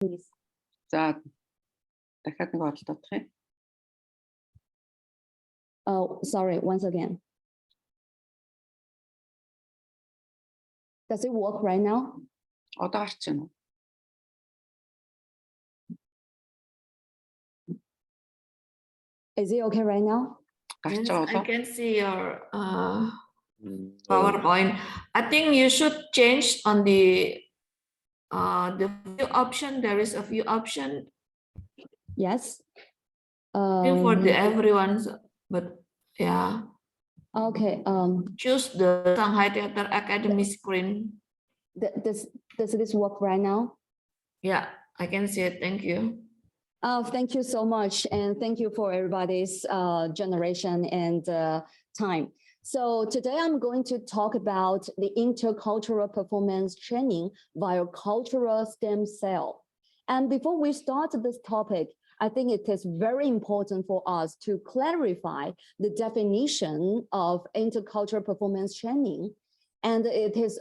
Please. За дахиад нэг оролдох юм. Oh, sorry, once again. Does it work right now? Одоо гарч байна уу? Is it okay right now? Гарч Yes, байгаа I болоо. can see your PowerPoint. I think you should change on the view option. There is a view option Yes. for the everyone's, but yeah, Okay. choose the Shanghai Theater Academy screen. Does this work right now? Yeah, I can see it. Thank you. Thank you so much, and thank you for everybody's generation and time. So today I'm going to talk about the intercultural performance training via cultural stem cell. And before we start this topic, I think it is very important for us to clarify the definition of intercultural performance training. And it is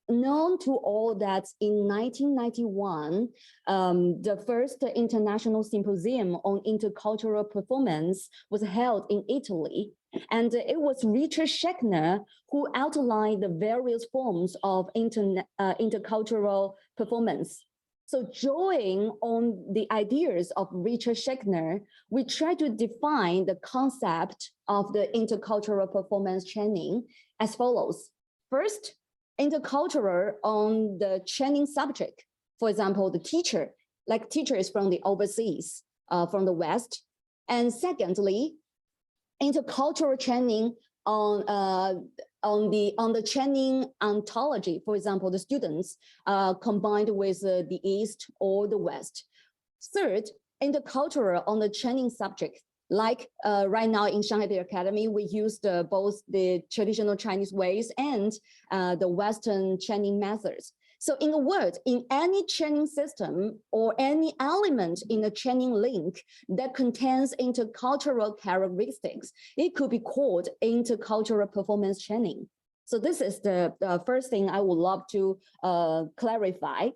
known to all that in 1991, the first international symposium on intercultural performance was held in Italy. And it was Richard Schechner who outlined the various forms of intercultural performance. So drawing on the ideas of Richard Schechner, we try to define the concept of the intercultural performance training as follows. First, intercultural on the training subject. For example, the teacher, like teacher is from the overseas, from the West. And secondly, intercultural training on the training ontology. For example, the students combined with the East or the West. Third, intercultural on the training subject. Like right now in Shanghai Theater Academy, we used both the traditional Chinese ways and the Western training methods. So in a word, in any training system or any element in a training link that contains intercultural characteristics, it could be called intercultural performance training. So this is the first thing I would love to clarify.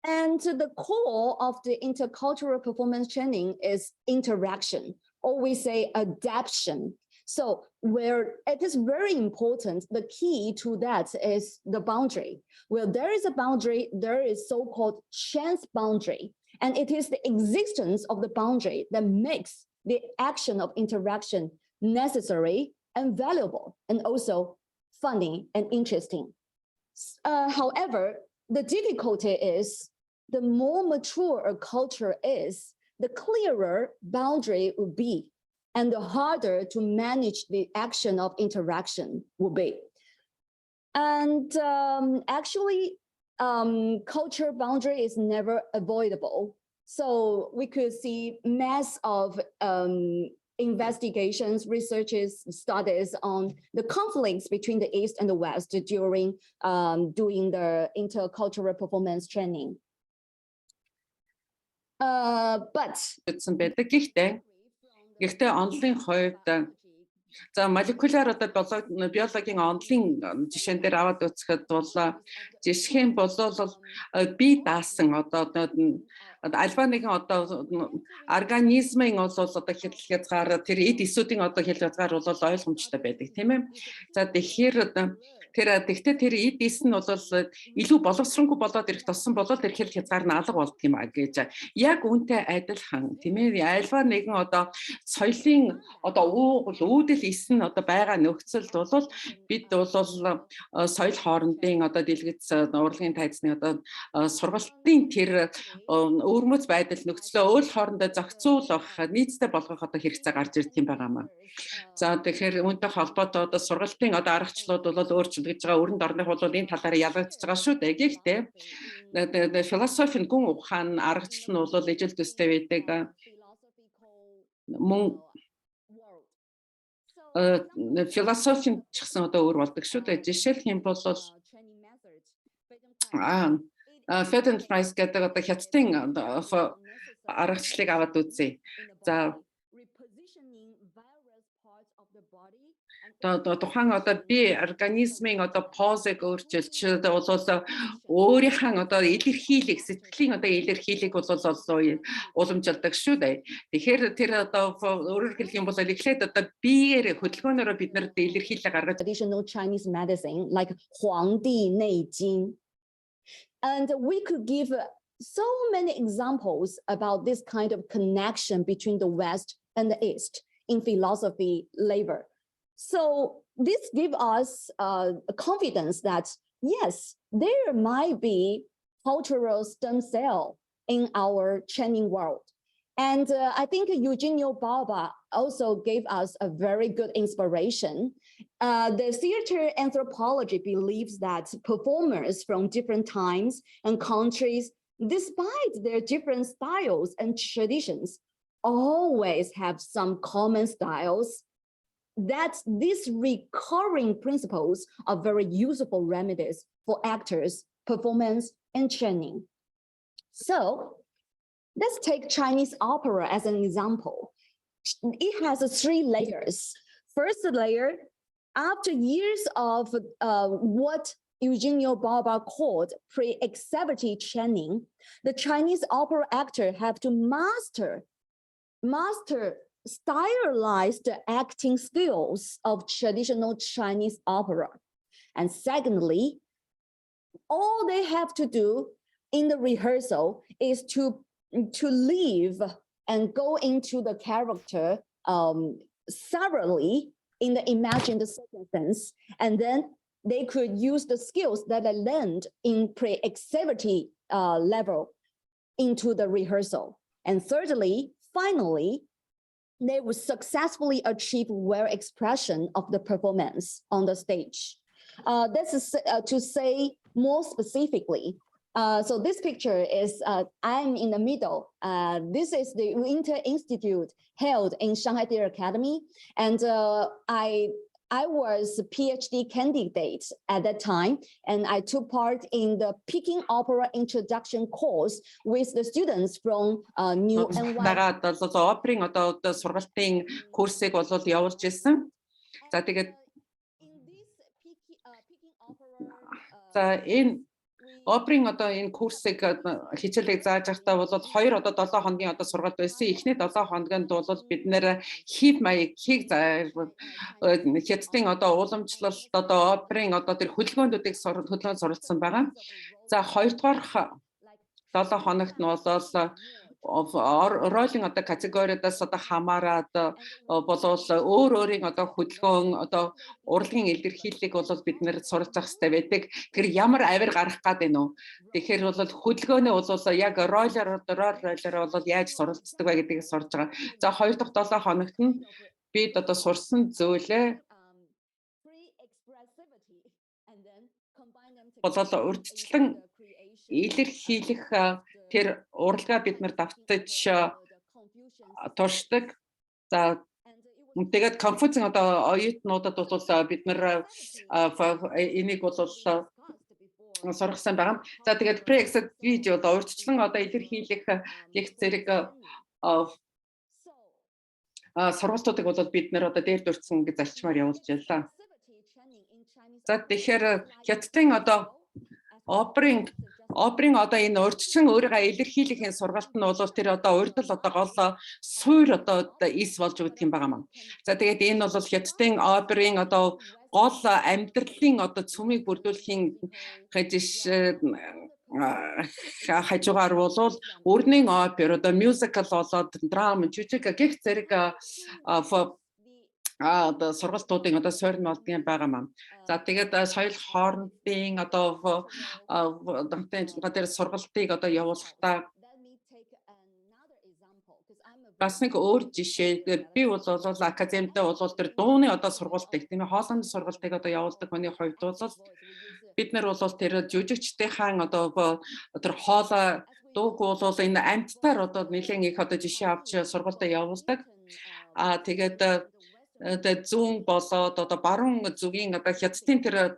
And the core of the intercultural performance training is interaction, or we say adaptation. So where it is very important, the key to that is the boundary. Where there is a boundary, there is so-called chance boundary. And it is the existence of the boundary that makes the action of interaction necessary and valuable, and also funny and interesting. However, the difficulty is the more mature a culture is, the clearer boundary will be, and the harder to manage the action of interaction will be. And actually, culture boundary is never avoidable. So we could see mass of investigations, researches, studies on the conflicts between the East and the West during doing the intercultural performance training. But Гэхдээ онлын хувьд за молекуляр одоо биологийн онлын жишээн дээр аваад үзэхэд бол жишээ нь бол бие даасан одоо альва нэгэн одоо организмын бол одоо хэлхээзгаар тэр эд эсүүдийн одоо хэлхээзгаар бол ойлгомжтой байдаг тийм ээ. За тэгэхээр тэгтээ тэр эд эс нь бол илүү боловсронгүй болоод ирэх туссан болоод тэр хэлхээзгаар нь алга болд юм а гэж яг үүнтэй адилхан тийм ээ. Альва нэгэн одоо соёлын одоо үүдэл эс нь одоо байгаа нөхцөлд бол бид бол соёл хоорондын одоо дэлгэц урлагийн тайзны одоо сургалтын тэр өөрмөц байдал нөхцлөө өөр хоорондоо зохицуулах нийцтэй болгох одоо хэрэгцээ гарч ирэх юм байгаамаа. За тэгэхээр үүнтэй холбоотой одоо сургалтын одоо аргачлалууд бол өөрчлөгдөж байгаа өрөнд орных бол энэ талаараа ялгагдж байгаа шүү дээ. Гэхдээ философийн гүн ухаан аргачлал нь бол ижил төстэй байдаг. Мөн философийн ч гэсэн одоо өөр болдог шүү дээ. Жишээлх юм бол Феденфрайс гэдэг одоо хятадын аргачлалыг аваад үзье. За тухайн одоо би организмын одоо позыг өөрчилж өөрийнхөө одоо илэрхийлэх сэтгэлийн одоо илэрхийлэх бол уламжилдаг шүү дээ. Тэгэхээр тэр одоо өөрөөр хэлэх юм бол эхлээд одоо биеэр хөдөлгөөнөөрөө бид нар илэрхийлэл гаргаж traditional Chinese medicine like 黄帝内经. And we could give so many examples about this kind of connection between the West and the East in philosophy labor. So this gives us confidence that, yes, there might be cultural stem cell in our Chinese world. And I think Eugenio Baba also gave us a very good inspiration. The theater anthropology believes that performers from different times and countries, despite their different styles and traditions, always have some common styles, that these recurring principles are very useful remedies for actors, performance, and training. So let's take Chinese opera as an example. It has 3 layers. First layer, after years of what Eugenio Baba called pre-exhibition training, the Chinese opera actor have to master stylized acting skills of traditional Chinese opera. And secondly, all they have to do in the rehearsal is to live and go into the character thoroughly in the imagined circumstance, and then they could use the skills that they learned in pre-exhibition level into the rehearsal. And thirdly, finally, they would successfully achieve well expression of the performance on the stage. This is to say more specifically. So this picture is, I'm in the middle. This is the Winter Institute held in Shanghai Theatre Academy. And I was a PhD candidate at that time, and I took part in the Peking Opera Introduction course with the students from New and Дагаад оперын одоо сургалтын курсыг бол явуулж ирсэн. За тэгээд энэ оперын одоо энэ курсыг хичээлийг зааж байхдаа бол 2 одоо 7 хоногийн одоо сургалт байсан. Эхний 7 хоногт бол бид нэр хив маягыг хятадын одоо уламжлалт одоо оперын одоо тэр хөдөлгөөнүүдийг хөдөлгөөн суралцсан байгаа. За 2 дугаар 7 хоногт нь бол ролын одоо категориудаас одоо хамаараад болвол өөрийн одоо хөдөлгөөн одоо урлагийн илэрхийллийг бол бид нэр суралцах хэрэгтэй байдаг. Тэр ямар авир гарах гээд байна уу? Тэгэхээр бол хөдөлгөөнөө бол яг ролоор бол яаж суралцдаг вэ гэдгийг сурж байгаа. За 2 дахь 7 хоногт нь бид одоо сурсан зүйлээ болол урьдчилан илэрхийлэх тэр урлагаа бид нар давтаж туршдаг. За тэгээд Конфуцийн одоо оюутнуудад бол бид нар энийг бол сургасан байгаа. За тэгээд pre-exit видео одоо урьдчилан одоо илэрхийлэх гэх зэрэг сургалтуудыг бол бид нар одоо дээр дурдсан гэж зарчмаар явуулж байлаа. За тэгэхээр хятадын одоо оперын одоо энэ урьдчилан өөрийгөө илэрхийлэхийн сургалт нь бол тэр одоо урьдл одоо гол суур одоо эс болж өгдөг юм байгаа маа. За тэгээд энэ бол хятадын оперын одоо гол амьдралын одоо цөмийг бүрдүүлэхийн хажуугаар бол өрнийн опер одоо мюзикл болоод драма жижиг гэх зэрэг одоо сургалтуудын одоо суурь нь болдгийн байгаа маа. За тэгээд соёл хоорондын одоо тэр сургалтыг одоо явуулахдаа бас нэг өөр жишээ би бол академид бол тэр дууны одоо сургалтыг тийм хоолойны сургалтыг одоо явуулдаг хүний хувьд бол бид нар бол тэр жүжигчдийн хаан одоо тэр хоолой дууг бол энэ амьтдаар одоо нэлээд их одоо жишээ авч сургалтаа явуулдаг. Тэгээд зүүн болоод одоо баруун зүгийн одоо хятадын тэр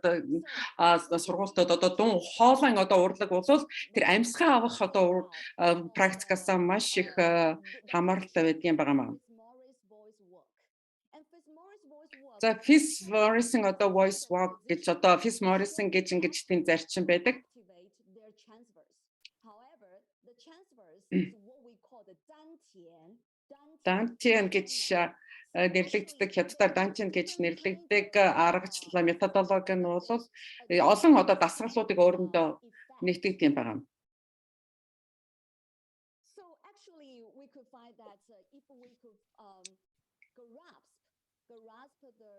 сургалтууд одоо дун хоолойн одоо урлаг бол тэр амьсгаа авах одоо практикаас маш их хамааралтай байдгийн байгаа маа. За Fis Morrison одоо voice walk гэж одоо Fis Morrison гэж ингэж тийм зарчим байдаг. Дантиан гэж нэрлэгддэг хятадаар дантиан гэж нэрлэгддэг аргачлал методологи нь бол олон одоо дасгалуудыг өөрөндөө нэгтгэдэг юм байна. So actually we could find that if we could grasp the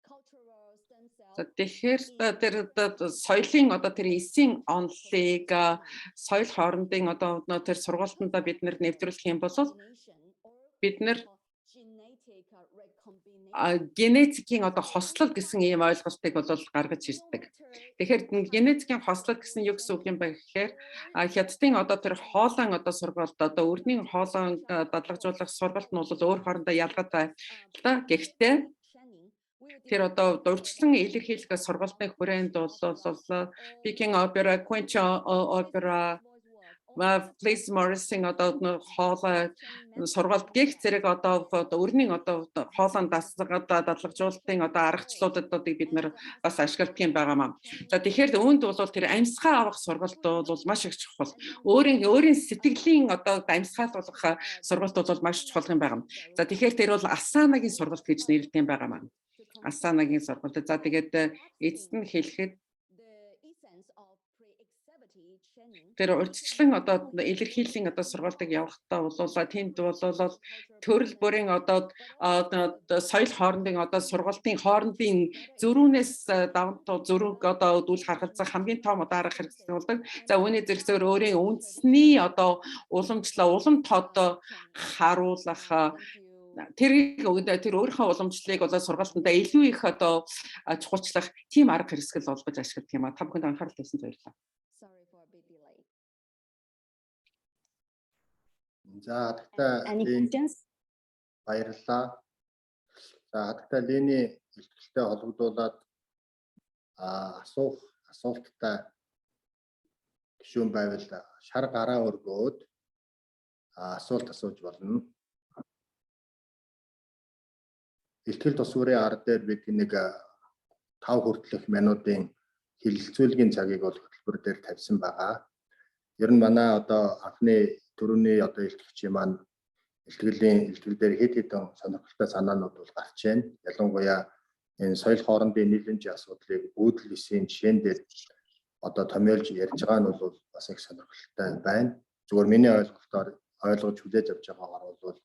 cultural stem cells. Тэгэхээр тэр соёлын одоо тэр эсийн онолыг соёл хоорондын одоо тэр сургалтандаа бид нэр нэвтрүүлэх юм бол бид нэр генетикийн одоо хослол гэсэн ийм ойлголтыг бол гаргаж ирдэг. Тэгэхээр генетикийн хослол гэсэн юу гэсэн үг юм бэ гэхээр хятадын одоо тэр хоолойн одоо сургалт одоо өрний хоолойн дадлагжуулах сургалт нь бол өөр хоорондоо ялгаатай л да. Гэхдээ тэр одоо дурдчлан илэрхийлэх сургалтын хүрээнд бол Peking Opera, Quench Opera, Fis Morrison одоо хоолой сургалт гэх зэрэг одоо өрний одоо хоолойн дадлагжуулалтын одоо аргачлуудад бид нэр бас ашигладаг юм байгаамаа. За тэгэхээр үүнд бол тэр амьсгаа авах сургалт бол маш их чухал. Өөрийн сэтгэлийн одоо амьсгаалуулах сургалт бол маш чухал юм байна. За тэгэхээр тэр бол асанагийн сургалт гэж нэрлэдэг юм байгаамаа. Асанагийн сургалт. За тэгээд эцэст нь хэлэхэд тэр урьдчилан одоо илэрхийллийн одоо сургалтыг явахдаа бол тэнд бол төрөл бүрийн одоо соёл хоорондын одоо сургалтын хоорондын зөрүүнээс давантуу зөрүүг одоо үйл харгалзах хамгийн том одоо арга хэрэгсэл болдог. За үүний зэрэгцээр өөрийн үндэсний одоо уламжлал улам тод харуулах тэр өөрийнхөө уламжлалыг бол сургалтандаа илүү их одоо чухалчлах тийм арга хэрэгсэл олгож ашигладаг юм а. Та бүхэнд анхаарал тавьсан баярлалаа. За тэгтээ баярлалаа. За тэгтээ Лений илтгэлтэй холбогдуулаад асуулттай гишүүн байвал шар гараа өргөөд асуулт асууж болно. Илтгэл тусварын ар дээр бид нэг 5 хүртэлх минутын хэлэлцүүлгийн цагийг бол хөтөлбөр дээр тавьсан байгаа. Ер нь манай одоо анхны төрөний одоо илтгэгчийн маань илтгэл дээр хэд хэдэн сонирхолтой санаанууд бол гарч байна. Ялангуяа энэ соёл хоорондын нийлэмжийн асуудлыг үүдэл эсийн жишээн дээр одоо томьёолж ярьж байгаа нь бол бас их сонирхолтой байна. Зүгээр миний ойлголтоор ойлгож хүлээж авч байгаагаар бол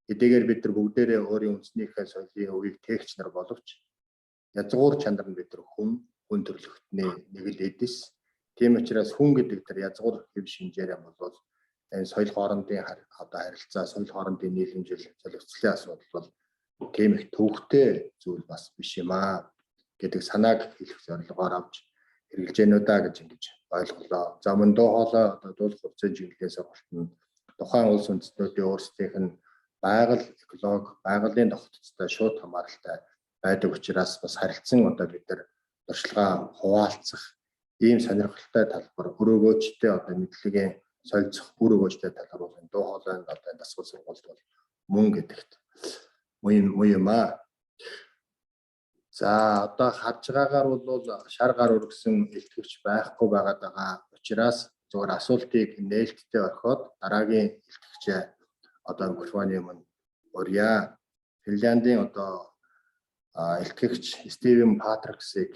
хэдийгээр бид нар бүгдээрээ өөрийн үндэснийхээ соёлын өвийг тээгч нар боловч язгуур чанар нь бид нар хүн төрлөختний нэг л эдис. Тийм учраас хүн гэдэг тэр язгуур хэв шинжээр бол энэ соёл хоорондын одоо харилцаа, соёл хоорондын нийлэмжил, солилцлын асуудал бол тийм их төвөгтэй зүйл бас биш юм аа гэдэг санааг хэлэх зорилгоор авч хэрэгжилж байна уу да гэж ингэж ойлголоо. За мөн дуу хоолой одоо дуулах хувьцааны чиглэлийн сургалт нь тухайн улс үндэстнүүдийн өөрсдийнх нь байгаль экологи, байгалийн тогтцтой шууд хамааралтай байдаг учраас бас харилцан одоо бид нар туршлагаа хуваалцах ийм сонирхолтой талбар өрөөгөөчтэй одоо мэдлэгийн солилцох өрөөгөөчтэй талбар бол дуу хоолойн одоо дасгал сургалт бол мөн гэдэгт муу юм аа. За одоо харж байгаагаар бол шар гар өргөсөн илтгэвч байхгүй байгаад байгаа учраас зөвхөн асуултыг нээлттэй орхиод дараагийн илтгэгчээ одоо микрофоны өмнө урья. Финляндийн одоо илтгэгч Стивен Патриксыг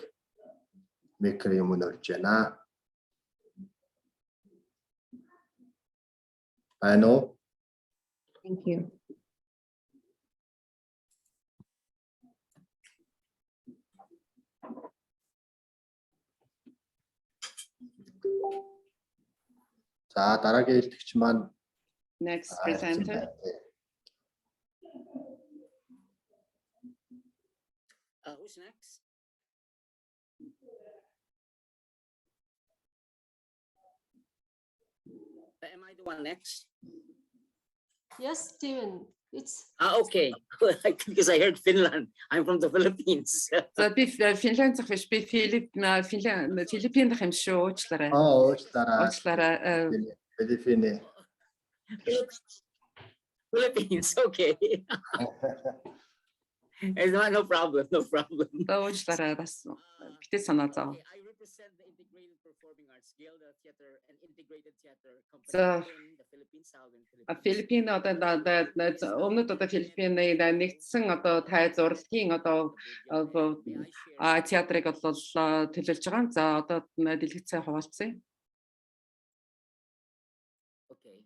микрофоны өмнө орж байна. Байна уу? Thank you. За дараагийн илтгэгч маань Next presenter. Who's next? Am I the one next? Yes, Steven. It's Okay. Because I heard Finland. I'm from the Philippines. За би Финлянд зах биш би Филиппинд дах юм шүү уучлаарай. Уучлаарай. Филиппин. Philippines. Okay. No problem, no problem. Уучлаарай бас битээ санаа зов. Okay, I represent the Integrated Performing Arts Guild, the theater and integrated theater company So, in the Philippines, Southern Philippines. Филиппин өмнөд Филиппины нэгдсэн тайз урлагийн театрыг төлөөлж байгаа. За дэлгэцээ хуваалцъя. Okay.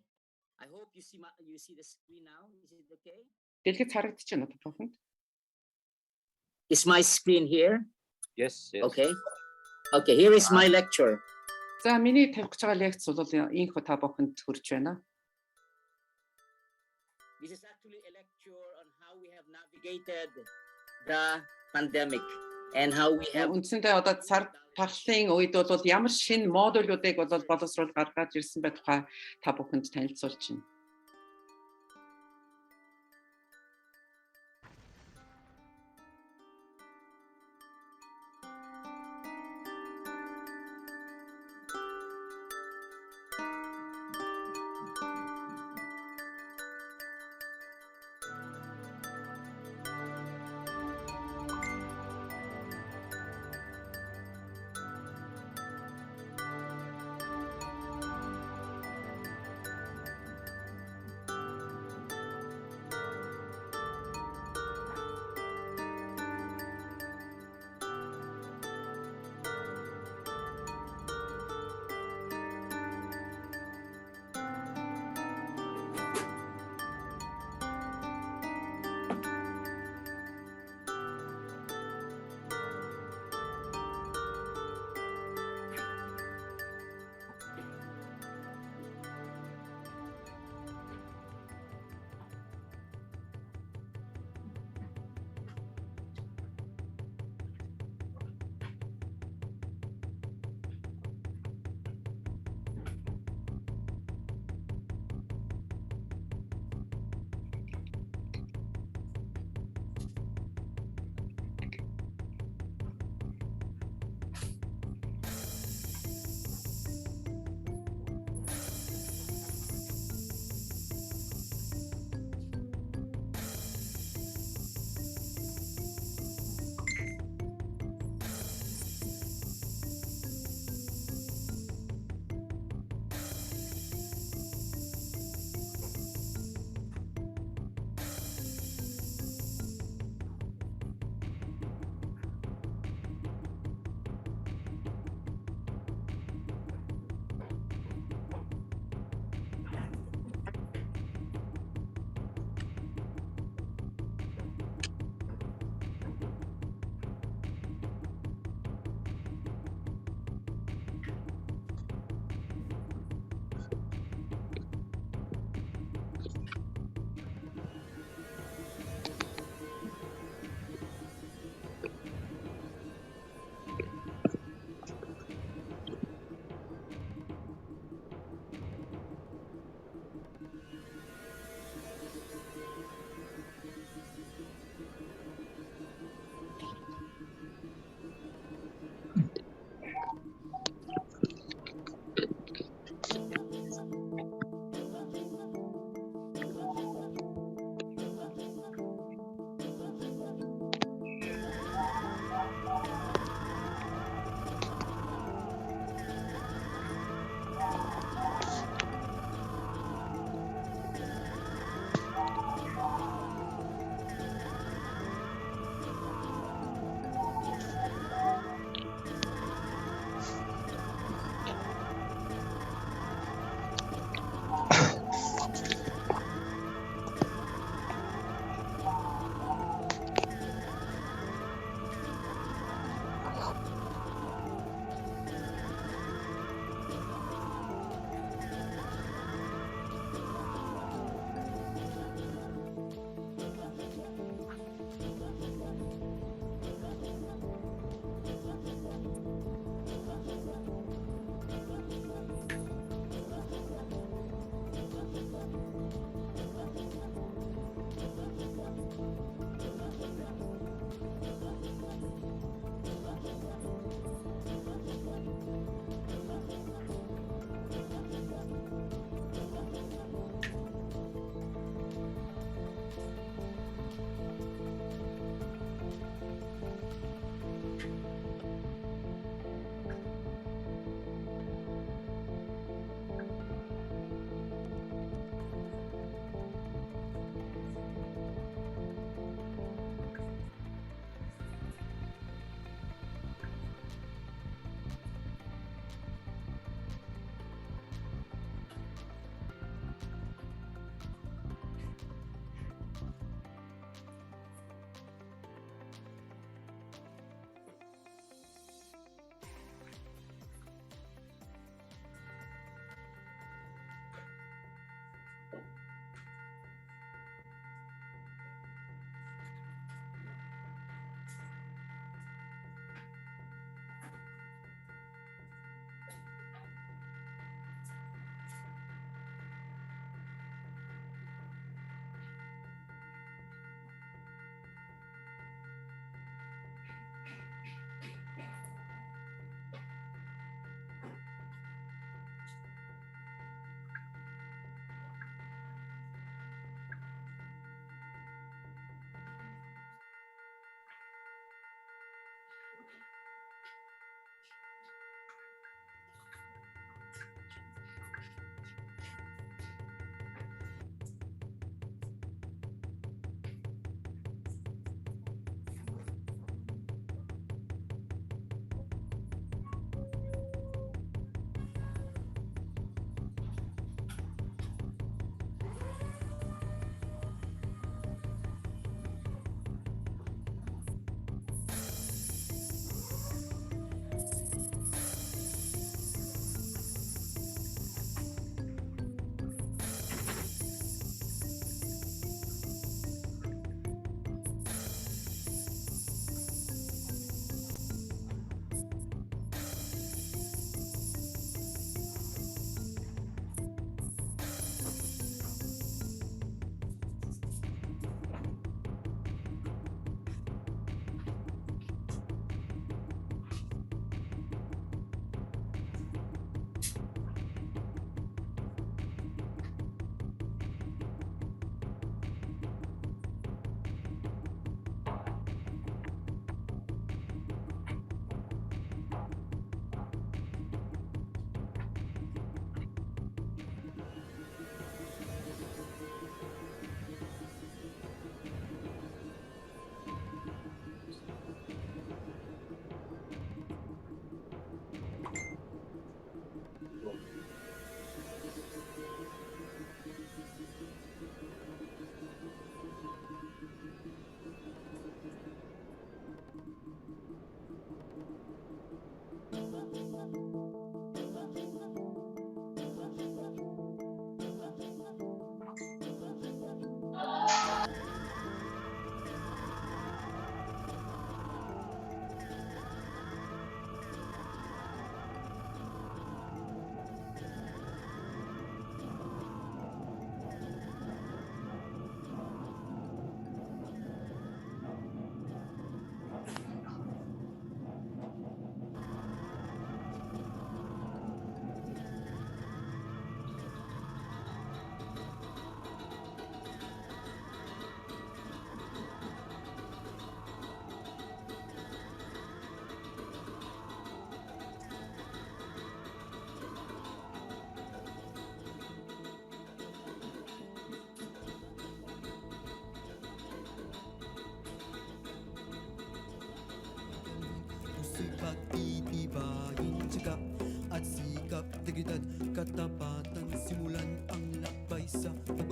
I hope you see the screen now. Is it okay? Дэлгэц харагдаж байна уу тохинд? Is my screen here? Yes, yes. Okay. Okay, here is my lecture. За миний тавих гэж байгаа лекц бол инхо та бүхэнд хүрч байна. This is actually a lecture on how we have navigated the pandemic and how we have Үндсэндээ цар тахлын үед бол ямар шинэ модулуудыг боловсруул гаргаж ирсэн бай тухай та бүхэнд танилцуулж байна.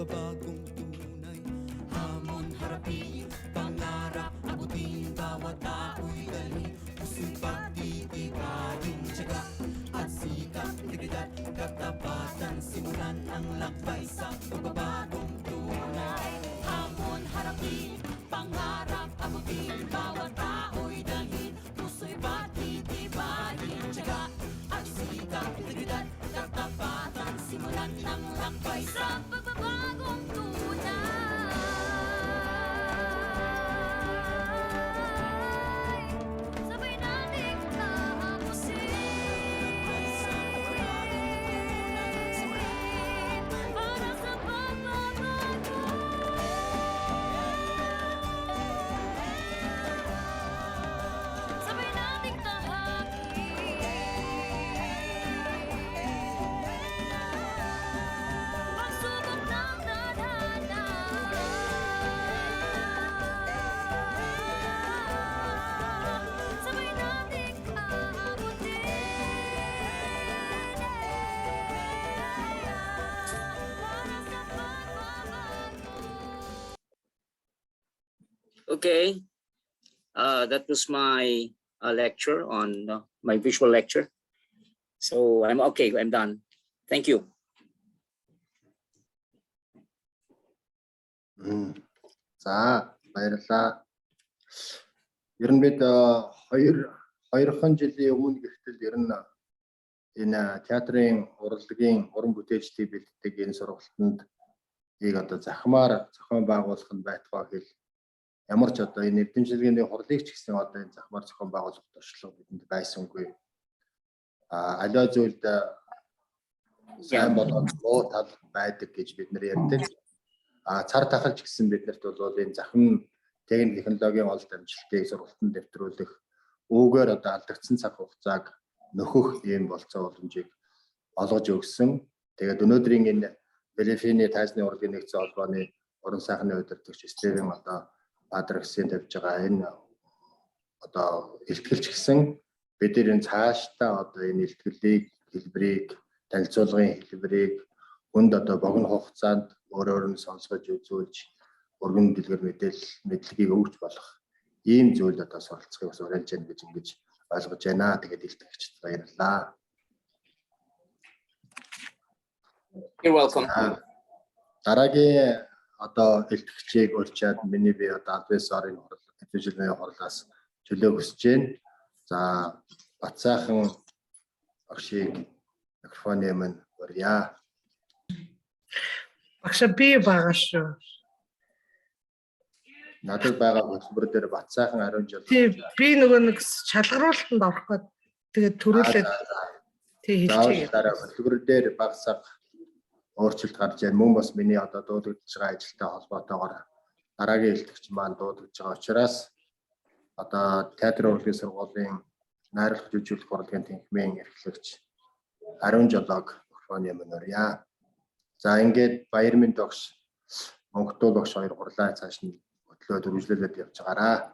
pagbabagong tunay. Hamon harapin, pangarap abutin, bawat tao'y dalhin, puso'y pagtitibayin, tiyaga at sikap, integridad, katapatan, simulan ang lakbay sa pagbabagong tunay. Hamon harapin, pangarap abutin, bawat tao'y dalhin, puso'y pagtitibayin, tiyaga at sikap, integridad, katapatan, simulan ang lakbay sa pagbabagong tunay. Sabay nating tapusin para sa pagbabago. Sabay nating tahakin pagsubok ng tadhana. Sabay nating aabutin para sa pagbabago. Okay, that was my lecture on my visual lecture. So I'm okay, I'm done. Thank you. За баярлалаа. Ер нь бид 2 жилийн өмнө гэхтэл ер нь энэ театрын урлагийн уран бүтээлчдийг бэлддэг энэ сургалтанд одоо захимаар зохион байгуулах нь байтугай хэл ямар ч одоо энэ эвдэмжлэгийн хурлыг ч гэсэн одоо энэ захимаар зохион байгуулах туршлага бидэнд байсангүй. Аливаа зүйлд сайн болоод муу тал байдаг гэж бид нар ярьдаг. Цар тахалч гэсэн биднэрт бол энэ захим техник технологийн олд амжилтыг сургалтанд дэвтрүүлэх үүгээр одоо алдагдсан цаг хугацааг нөхөх ийм болцоо боломжийг олгож өгсөн. Тэгээд өнөөдрийн энэ Белефины тайзны урлагийн нэгдсэн холбооны уран сайхны удирдагч Стивен одоо Бадрагсын тавьж байгаа энэ одоо илтгэлч гэсэн бид энэ цаашдаа одоо энэ илтгэлийг хэлбэрийг танилцуулгын хэлбэрийг хүнд одоо богино хугацаанд өөрөөр нь сонсгож үзүүлж өргөн дэлгэр мэдлэгийг өгч болох ийм зүйл одоо суралцахыг бас уриалж яана гэж ингэж ойлгож байна. Тэгээд илтгэгчд баярлалаа. You're welcome. Дараагийн одоо илтгэгчийг урьчаад миний би одоо адвайсорын хэвлэлийн хурлаас чөлөө хүсэж байна. За Бацаахан багшийг микрофоны өмнө урья. Багш би байгаа шүү. Надад байгаа хөтөлбөр дээр Бацаахан 10 жил. Тий би нөгөө нэг шалгаруулалтанд орох гээд тэгээд төрүүлээд тий хэлчихье. Дараа хөтөлбөр дээр багсаг өөрчлөлт гарч байна. Мөн бас миний одоо дуудагдж байгаа ажилтай холбоотойгоор дараагийн илтгэгч маань дуудагдж байгаа учраас одоо театрын урлагийн сургуулийн найруулах жүжиглэх урлагийн тэнхимийн эрхлэгч 10 жолог микрофоны өмнө урья. За ингээд Баярмын тогш Монгол багш хоёр хурлаа цааш нь хөтлөөд үргэлжлүүлээд явж байгаараа.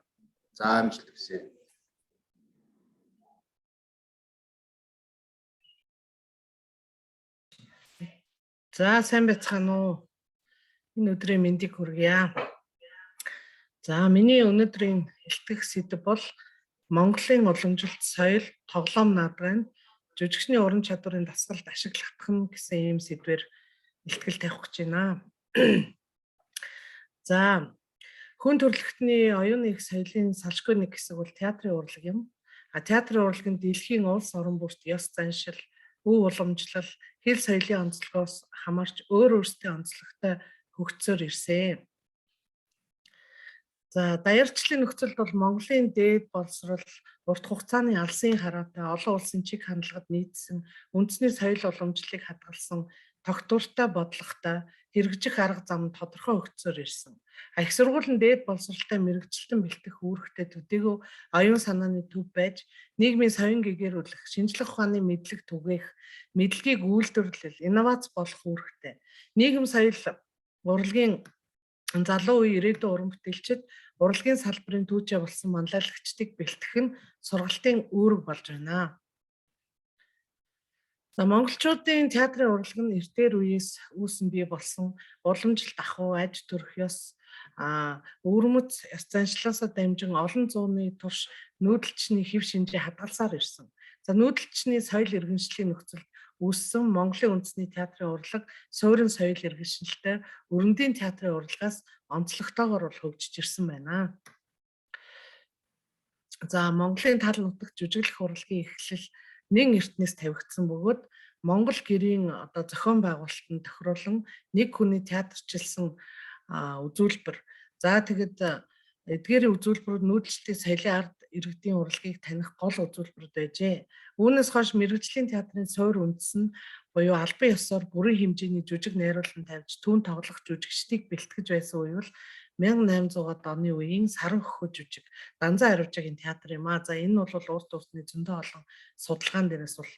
За амжилт хүсье. За сайн байцгаана уу. Энэ өдрийн мэндийг хүргье. За миний өнөөдрийн илтгэх сэдэв бол Монголын уламжилт соёл, тоглоом наадгын жүжигчний уран чадварын дасгалд ашиглагдах нь гэсэн ийм сэдвээр илтгэл тавих гэж байна. За хүн төрөлхтний оюуны их соёлын салшгүй нэг хэсэг бол театрын урлаг юм. Театрын урлагийн дэлхийн улс орон бүрт ёс заншил, өв уламжлал, хэл соёлын онцлогоос хамаарч өөр өөрсдийн онцлогтой хөгжсөөр ирсэн. За даяарчлалын нөхцөлд бол Монголын дээд боловсрол урт хугацааны алсын хараатай олон улсын чиг хандлагад нийцсэн үндэсний соёл уламжлалыг хадгалсан тогтвортой бодлоготой хэрэгжих арга зам тодорхой хөгжсөөр ирсэн. Их сургуулийн дээд боловсролтой мэрэгчлэн бэлтгэх үүрэгтэй төдийгүй оюун санааны төв байж нийгмийн соён гэгэрүүлэх, шинжлэх ухааны мэдлэг түгээх, мэдлэгийг үйлдвэрлэл, инновац болох үүрэгтэй. Нийгэм соёл урлагийн залуу үе ирээдүйн уран бүтээлчид урлагийн салбарын түүжээ болсон манлайлагчдыг бэлтгэх нь сургалтын үүрэг болж байна. За монголчуудын театрын урлаг нь эртээр үеэс үүсэн бий болсон уламжлалт ахуй, аж төрх ёс, өвөрмөц ёс заншлаасаа дамжин олон зууны турш нүүдэлчний хэв шинжээ хадгалсаар ирсэн. За нүүдэлчний соёл иргэншлийн нөхцөлд үүссэн Монголын үндэсний театрын урлаг суурин соёл иргэншилтэй өрөндийн театрын урлагаас онцлогтойгоор бол хөгжиж ирсэн байна. За Монголын тал нутагт жүжиглэх урлагийн эхлэл нэн эртнээс тавигдсан бөгөөд Монгол гэрийн одоо зохион байгуулалтанд тохируулан нэг хүний театрчилсан үзүүлбэр. За тэгэд эдгээрийн үзүүлбэрүүд нүүдэлчдийн соёлын ард иргэдийн урлагийг таних гол үзүүлбэрүүд байжээ. Үүнээс хойш мэргэжлийн театрын суур үндэс нь буюу албан ёсоор бүрэн хэмжээний жүжиг найруулан тавьж түүн тоглох жүжигчдийг бэлтгэж байсан үе бол 1800-аад оны үеийн саран хөхөж жүжиг Данзан Аривжаагийн театр юм аа. За энэ нь бол урт усны зөндөө олон судалгаан дээрээс бол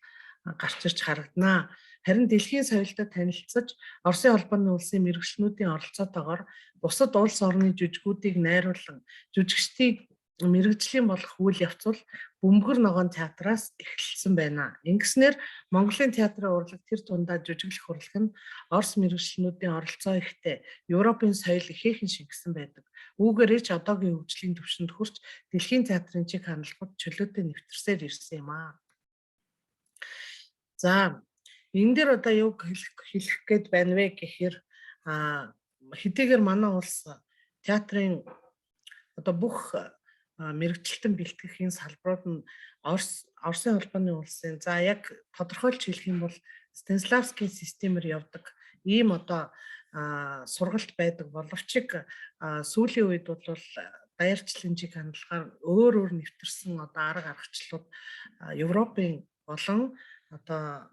гарч ирж харагданаа. Харин дэлхийн соёлтой танилцаж Оросын холбооны улсын мэргэжлүүдийн оролцоотойгоор бусад улс орны жүжигүүдийг найруулан жүжигчдийг мэргэжлийн болох үйл явц бол бөмбөр ногоон театраас эхэлсэн байна. Ингэснээр Монголын театрын урлаг тэр тундаа жүжиглэх урлаг нь Орос мэргэжлүүдийн оролцоо ихтэй Европын соёл ихээхэн шингэсэн байдаг. Үүгээрээ ч одоогийн хөгжлийн түвшинд хүрч дэлхийн театрын чиг хандлагууд чөлөөтэй нэвтэрсээр ирсэн юм аа. За энэ дээр одоо юу хэлэх гээд байна вэ гэхээр хэдийгээр манай улс театрын одоо бүх мэргэжилтэн бэлтгэхийн салбарууд нь Оросын холбооны улсын за яг тодорхойлж хэлэх юм бол Станиславскийн системээр явдаг ийм одоо сургалт байдаг боловч сүүлийн үед бол даяарчлалын чиг хандлагаар өөр нэвтэрсэн одоо арга аргачлалууд Европын болон одоо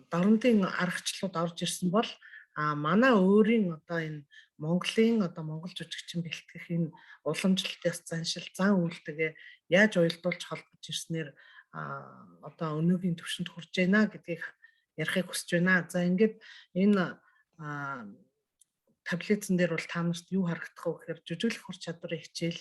дорнодын аргачлалууд орж ирсэн бол манай өөрийн одоо энэ Монголын одоо монгол жүжигчин бэлтгэх энэ уламжлалт ёс заншил зан үйлдэлгээ яаж уялдуулж холбож ирснээр одоо өнөөгийн түвшинд хүрч байна гэдгийг ярихыг хүсэж байна. За ингээд энэ таблицэн дээр бол та нарт юу харагдах вэ гэхээр жүжиглэх ур чадварын хичээл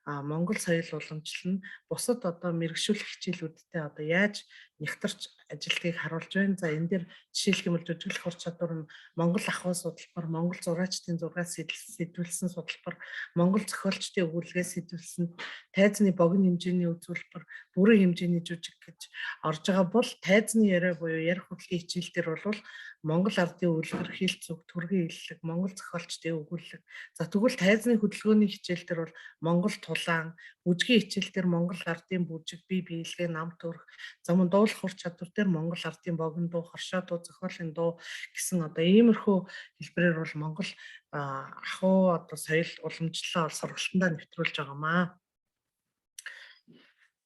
Монгол соёл уламжлал нь бусад одоо мэрэгшүүлэх хичээлүүдтэй одоо яаж нэгтарч ажилтгийг харуулж байна. За энэ дээр жишээлх юм бол жүжиглэх ур чадвар нь Монгол ахуй судалбар, Монгол зураачдын зургаас сэдвүүлсэн судалбар, Монгол зохиолчдын өгүүлбэрээс сэдвүүлсэн тайзны богино хэмжээний үзүүлбэр, бүрэн хэмжээний жүжиг гэж орж байгаа бол тайзны яриа буюу ярих хөдөлгөөний хичээл дээр бол Монгол ардын үлгэр, хэл зүг, төргийн хэллэг, Монгол зохиолчдын өгүүлбэр. За тэгвэл тайзны хөдөлгөөний хичээл дээр бол Монгол тулаан, бүжгийн хичээл дээр Монгол ардын бүжиг, бие биелгээ, нам төрх, за мөн дуулах ур чадвар дээр Монгол ардын богино дуу, хоршоо дуу, зохиолын дуу гэсэн одоо иймэрхүү хэлбэрээр бол Монгол ахуй одоо соёл уламжлалаа сургалтандаа нэвтрүүлж байгаамаа.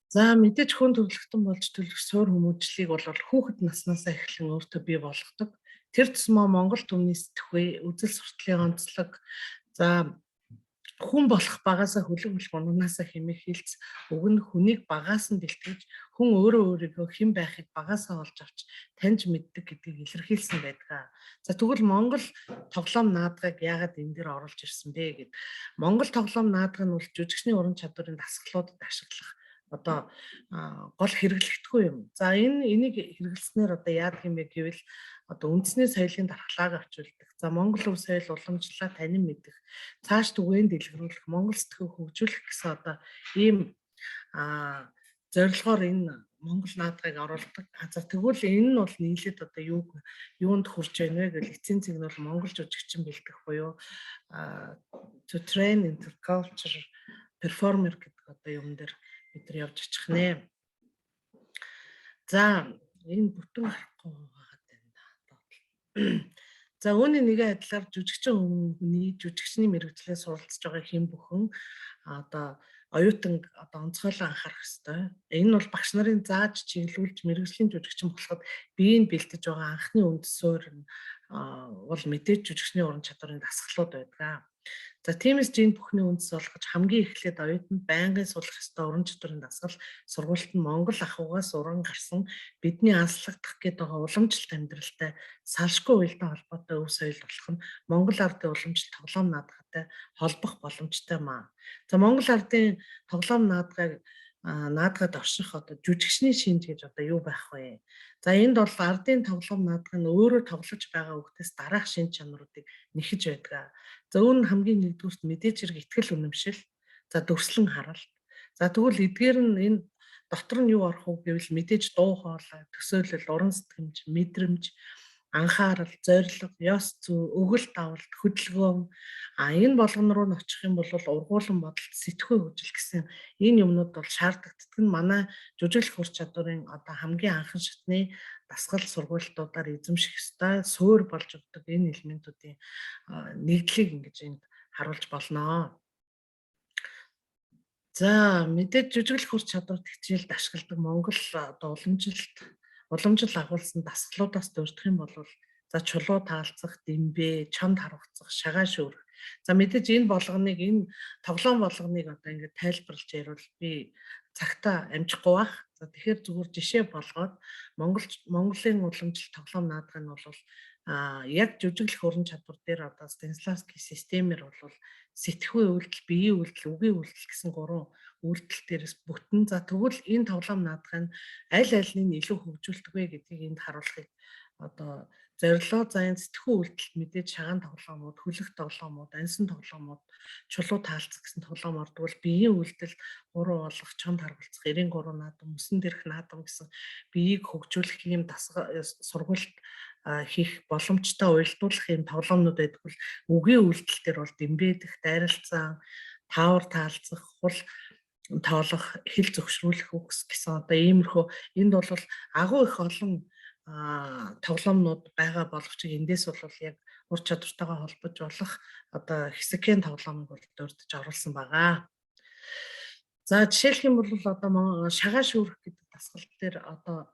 За мэдээж хүн төрөлхтөн болж төлөх суур хүмүүжлийг бол хүүхэд наснаасаа эхлэн өөртөө бий болгодог. Тэр тусмаа Монгол түмний сэтгвээ, үзэл сурталын онцлог, за хүн болох багаасаа хөлөг болох унаасаа хэмээх хэлц уг нь хүнийг багаас нь бэлтгэж хүн өөрийгөө хэн байхыг багаасаа олж авч таньж мэддэг гэдгийг илэрхийлсэн байдаг. За тэгвэл Монгол тоглоом наадгыг яагаад энэ дээр оруулж ирсэн бэ гэд. Монгол тоглоом наадга нь бол жүжигчний уран чадварын дасгалуудад ашиглах одоо гол хэрэглэгдэхгүй юм. За энийг хэрэглэснээр одоо яадаг юм бэ гэвэл одоо үндэсний соёлын дархлааг авчулдаг. За Монгол өв соёл уламжлалаа танин мэдэх, цааш түгээн дэлгэрүүлэх, Монгол сэтгэхүйг хөгжүүлэх гэсэн одоо ийм зорилгоор энэ Монгол наадгыг оруулдаг. За тэгвэл энэ нь бол нийлээд одоо юунд хүрч байна вэ гэвэл эцсийн цэг нь бол Монгол жүжигчин бэлтгэх буюу to train intercultural performer гэдэг одоо юм дээр бид нар явж очих нэ. За энэ бүтэн харахгүй байгаад байна. За үүний нэгэн адилаар жүжигчин хүний жүжигчний мэргэжлээ суралцж байгаа хэм бүхэн одоо оюутан одоо онцгойлон анхаарах хэрэгтэй. Энэ нь бол багш нарын зааж чиглүүлж мэргэжлийн жүжигчин болоход биеийг бэлтэж байгаа анхны үндэс суурь нь бол мэдээж жүжигчний уран чадварын дасгалууд байдаг. За тиймээс энэ бүхний үндэс болгож хамгийн эхлээд оюутанд байнгын суулгах ёстой уран чадварын дасгал сургуульд нь Монгол ахуйгаас уран гарсан бидний анслагдах гээд байгаа уламжлалт амьдралтай салшгүй уялдаа холбоотой өв соёл болох нь Монгол ардын уламжлалт тоглоом наадгатай холбох боломжтой маа. За Монгол ардын тоглоом наадгыг наадгад орших одоо жүжигчний шинж гэж одоо юу байх вэ? За энд бол ардын тоглоом наадах нь өөрөө тоглож байгаа хүүхдээс дараах шинж чанаруудыг нэхэж байдаг. За үүн хамгийн нэгдүгürt мэдээж хэрэг ихтгэл үнэмшил, за дүрслэн харалт. За тэгвэл эдгээр нь энэ дотор нь юу орох вэ гэвэл мэдээж дуу хоолой, төсөөлөл, уран сэтгэмж, мэдрэмж, анхаарал, зорилго, ёс зүй, өгөл давалт, хөдөлгөөн энэ болгон руу нь очих юм бол ургуулсан бодолт, сэтгхүй хөгжил гэсэн энэ юмнууд бол шаардлагадаг нь манай жүжиглэх ур чадварын одоо хамгийн анхан шатны дасгал сургуультуудаар эзэмших ёстой суурь болж өгдөг энэ элементүүдийн нэгдлийг ингэж энд харуулж болно. За мэдээж жүжиглэх ур чадварт хичээлд ашигладаг Монгол одоо уламжил агуулсан дасгалуудаас дурдах юм бол за чулуу таалцах, дэмбэ, чонд харвацах, шагаа шүүрэх. За мэдээж энэ болгоныг энэ тоглоом болгоныг одоо ингээд тайлбарлаж ярил би цагтаа амжихгүй бах. За тэгэхээр зүгээр жишээ болгоод Монголын уламжил тоглоом наадах нь бол яг жүжиглэх уран чадвар дээр одоо Станиславский системээр бол сэтгхүй үйлдэл, биеийн үйлдэл, үгийн үйлдэл гэсэн гурван үйлдэл дээрээс бүтэн. За тэгвэл энэ тоглоом наадах нь аль алиныг илүү хөгжүүлдэг вэ гэдгийг энд харуулахыг одоо зорилоо. За энэ сэтгхүй үйлдэлд мэдээж шагаан тоглоомууд, хөлөх тоглоомууд, ансан тоглоомууд, чулуу таалцах гэсэн тоглоом ордог бол биеийн үйлдэл, гурван болох, чонд харгалцах, 93 наадам, мөсөн дээрх наадам гэсэн биеийг хөгжүүлэх юм сургуульд хийх боломжтой уялдуулах юм тоглоомнууд байдаг бол үгийн үйлдэл дээр бол дэмбэдэх, дайралцсан, таавар таалцах, хул тоолох, хэл зөвшрүүлэх үгс гэсэн одоо иймэрхүү энд бол агуу их олон тоглоомнууд байгаа боловч эндээс бол яг ур чадвартайгаа холбож болох одоо хэсэгхэн тоглоомыг бол дурдж оруулсан байгаа. За жишээлх юм бол одоо шагаа шүүрэх гэдэг дасгал дээр одоо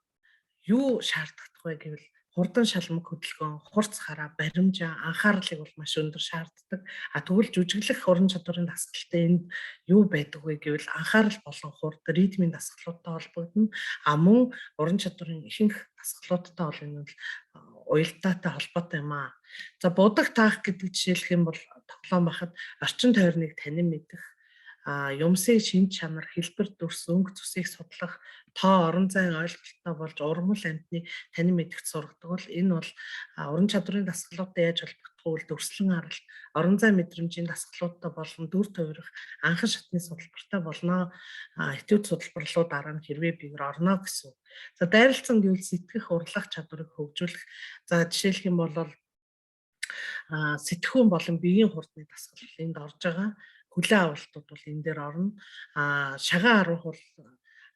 юу шаарддаг вэ гэвэл хурдан шалмаг хөдөлгөөн, хурц хараа, баримжаа, анхаарлыг бол маш өндөр шаарддаг. Тэгвэл жүжиглэх уран чадварын дасгалтай энд юу байдаг вэ гэвэл анхаарал болон хурд, ритмийн дасгалуудтай холбогдно. Мөн уран чадварын ихэнх дасгалуудтай бол энэ бол уялдаатай холбоотой юм аа. За будаг таах гэдэг жишээлх юм бол тоглоом байхад орчин тойрныг танин мэдэх, юмсын шинж чанар, хэлбэр дүрс, өнгө зүсийг судлах, тоо орон зайн ойлголттой болж ургамал амьтныг танин мэдэгт сургадаг бол энэ бол уран чадварын дасгалуудтай яаж холбогдох вэ? Дүрслэн харалт, орон зайн мэдрэмжийн дасгалуудтай болон дүр тойрох анхан шатны судалбартай болно. Этюд судалбарлуу дараа нь хэрвээ бигэр орно гэсэн. За дайралцсан гэвэл сэтгэх, урлах чадварыг хөгжүүлэх. За жишээлх юм бол сэтгхүүн болон биеийн хурдны дасгал энд орж байгаа. Хүлээн авалтууд бол энэ дээр орно. Шагаан харуулах бол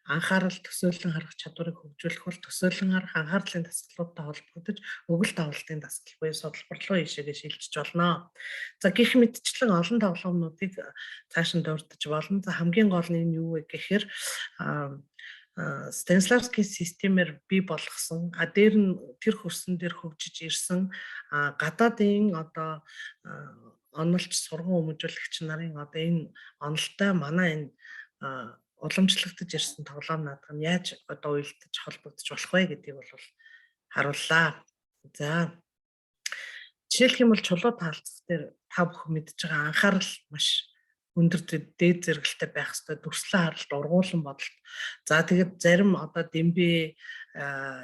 анхаарал, төсөөлөн харах чадварыг хөгжүүлэх бол төсөөлөн харах, анхаарлын дасгалуудтай холбогдож өгөл давалтын дасгал буюу судалбарлуу ийшээгээ шилжиж болно. За гэх мэтчлэн олон тоглоомнуудыг цааш нь дурдж болно. За хамгийн гол нь энэ юу вэ гэхээр Станиславский системээр бий болгосон дээр нь тэр хөрсөн дээр хөгжиж ирсэн гадаадын одоо онолч сургууль өмжүүлэгч нарын одоо энэ онолтой манай энэ уламжлагдаж ирсэн тоглоом наадах нь яаж одоо уялдаж холбогдож болох вэ гэдгийг бол харууллаа. За жишээлх юм бол чулуу таалцах дээр та бүхэн мэдж байгаа анхаарал маш өндөр дээд зэрэгэлтэй байх ёстой, дүрслэн харалт, ургуулсан бодолт. За тэгээд зарим одоо дэмбэ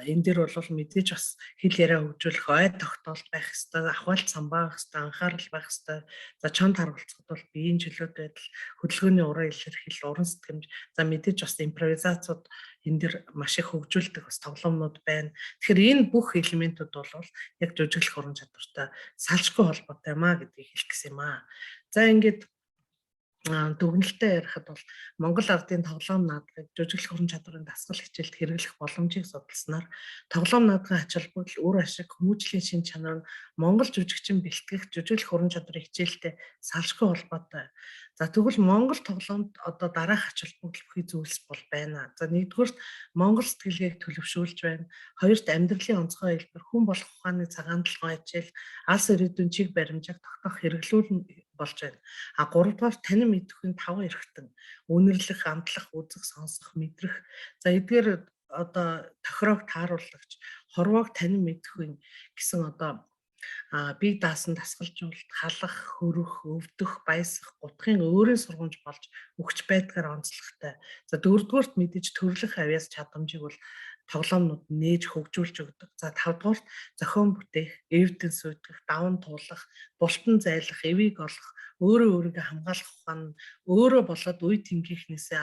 энэ дээр бол мэдээж бас хэл яриа хөгжүүлэх ой тогтоолт байх ёстой, ахвал самбаа байх ёстой, анхаарал байх ёстой. За чонд харгалцахад бол биеийн чөлөөт байдал, хөдөлгөөний уран илэрхийлэл, уран сэтгэмж, за мэдээж бас импровизацууд энэ дээр маш их хөгжүүлдэг бас тоглоомнууд байна. Тэгэхээр энэ бүх элементүүд бол яг жүжиглэх уран чадвартай салшгүй холбоотой юм а гэдгийг хэлэх гэсэн юм а. За ингээд дүгнэлтээ ярихад бол Монгол ардын тоглоом наадгыг жүжиглэх уран чадварын дасгал хичээлд хэрэглэх боломжийг судалснаар тоглоом наадгын ач холбогдол, үр ашиг, хүмүүжлийн шин чанар нь Монгол жүжигчин бэлтгэх жүжиглэх уран чадварын хичээлтэй салшгүй холбоотой. За тэгвэл Монгол тоглоомд одоо дараах ач холбогдол бүхий зүйлс бол байна. За нэгдүгürt Монгол сэтгэлгээг төлөвшүүлж байна. Хоёрт амьдралын онцгой хэлбэр, хүн болох ухааны цагаан толгой хичээл, алс ирээдүйн чиг баримжааг тогтоох хэрэглүүлэн болж байна. Гуравдугаар танин мэдэхгүй таван эрхтэн, үнэрлэх, амтлах, үзэх, сонсох, мэдрэх. За эдгээр одоо тохироог тааруулагч, хорвоог танин мэдэхгүй гэсэн одоо бие даасан дасгалжуулалт, халах, хөрөх, өвдөх, баясах, гутхын өөрийн сургамж болж өгч байдгаар онцлогтой. За дөрөвдүгээрт мэдээж төрлөх авяас чадамжийг бол тоглоомнууд нээж хөгжүүлж өгдөг. За тавдугаарт зохион бүтээх, эвдэн сүйтгэх, даван туулах, бултан зайлах, эвийг олох, өөрийгөө хамгаалах ухаан нь өөрөө болоод үе тэмгийнхнээсээ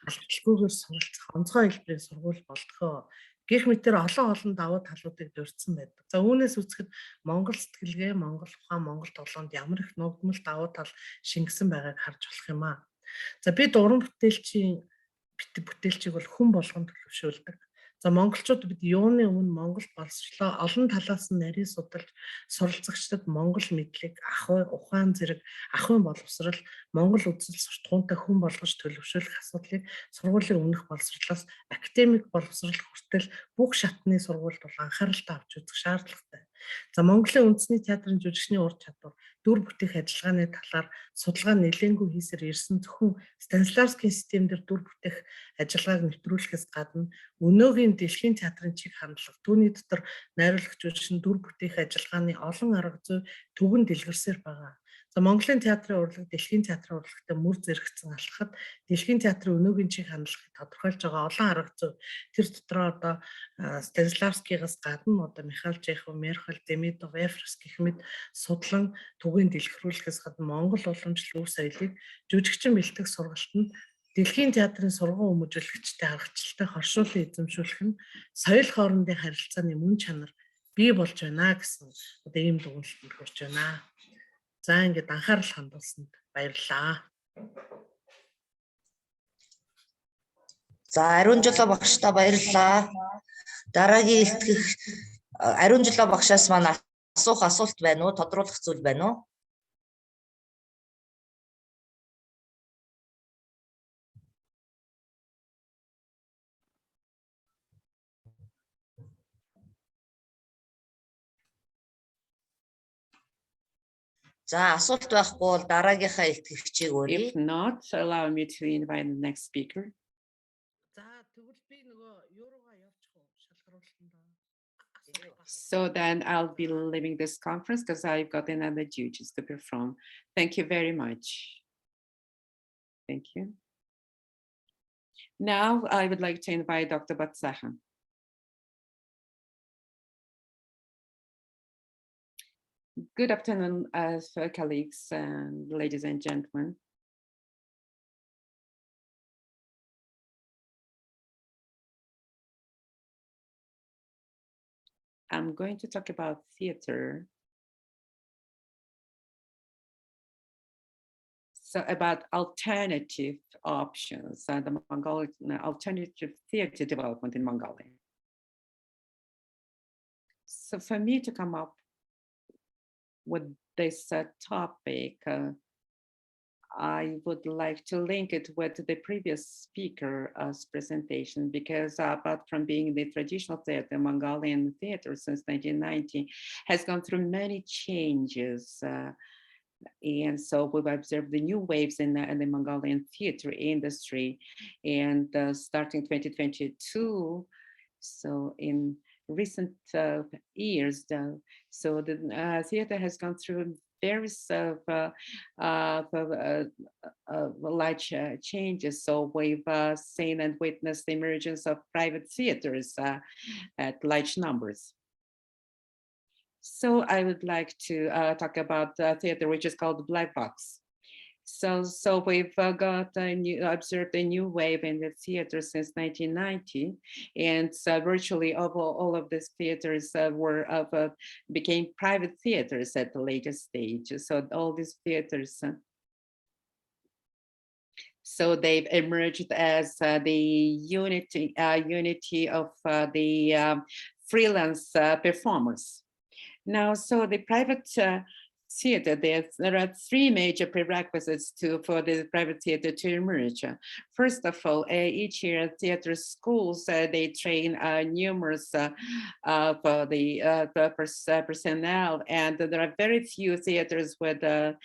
алдалгүйгээр суралцах онцгой хэлбэрийн сургууль болдгоо. Гэх мэтээр олон давуу талуудыг дурдсан байдаг. За үүнээс үзэхэд Монгол сэтгэлгээ, Монгол ухаан, Монгол тоглоонд ямар их нуугдмал давуу тал шингэсэн байгааг харж болох юм аа. За бид уран бүтээлчийг бол хүн болгон төлөвшүүлдэг. За монголчууд бид юуны өмнө Монгол боловсрлоо олон талаас нь нарийн судалж суралцагчдад Монгол мэдлэг, ухаан зэрэг ахуйн боловсрал, Монгол үзэл суртахуунтай хүн болгож төлөвшүүлэх асуудлыг сургуулийн өмнөх боловсрлоос академик боловсрал хүртэл бүх шатны сургуульд бол анхааралтай авч үзэх шаардлагатай. За Монголын үндэсний театрын жүжигчний ур чадвар, дүр бүтээх ажиллагааны талаар судалгаа нэлээгүй хийсээр ирсэн зөвхөн Станиславскийн системээр дүр бүтээх ажиллагааг нэвтрүүлэхээс гадна өнөөгийн дэлхийн театрын чиг хандлага, түүний дотор найруулагч жүжигчин дүр бүтээх ажиллагааны олон арга зүй түгэн дэлгэрсээр байгаа. За Монголын театрын урлаг дэлхийн театрын урлагтай мөр зэрэгцэн алхахад дэлхийн театрын өнөөгийн чиг хандлагыг тодорхойлж байгаа олон арга зүй тэр дотроо одоо Станиславскигаас гадна одоо Михаил Чехов, Мерхел, Демидов, Эфрос гэх мэт судлан түгээн дэлгэрүүлэхээс гадна Монгол уламжлал үе соёлыг жүжигчин бэлтгэх сургалтанд дэлхийн театрын сургууль өмжүүлэгчтэй аргачлалтай хоршуулан эзэмшүүлэх нь соёл хоорондын харилцааны мөн чанар бий болж байна гэсэн одоо ийм дүгнэлтэнд хүрч байна. За ингээд анхаарал хандуулсанд баярлалаа. За ариун жолоо багштай баярлалаа. Дараагийн илтгэх ариун жолоо багшаас маань асуух асуулт байна уу? Тодруулах зүйл байна уу? За асуулт байхгүй бол дараагийнхаа илтгэгчийг өрье. If not, allow me to invite the next speaker. За тэгвэл би нөгөө юуруугаа явчих уу? Шалгаруулалтанд. So then I'll be leaving this conference because I've got another duties to perform. Thank you very much. Thank you. Now I would like to invite Dr. Batsaha. Good afternoon, colleagues and ladies and gentlemen. I'm going to talk about theater. So about alternative options and the Mongolian alternative theater development in Mongolia. So for me to come up with this topic, I would like to link it with the previous speaker's presentation, because apart from being the traditional theater, Mongolian theater since 1990 has gone through many changes. And so we've observed the new waves in the Mongolian theater industry, and starting 2022, so in recent years, so the theater has gone through various large changes. So we've seen and witnessed the emergence of private theaters at large numbers. So I would like to talk about the theater, which is called Black Box. So we've observed a new wave in the theater since 1990, and virtually all of these theaters became private theaters at the later stage. So all these theaters, so they've emerged as the unity of the freelance performers. Now, so the private theater, there are three major prerequisites for the private theater to emerge. First of all, each year theater schools they train numerous for the personnel, and there are very few theaters with the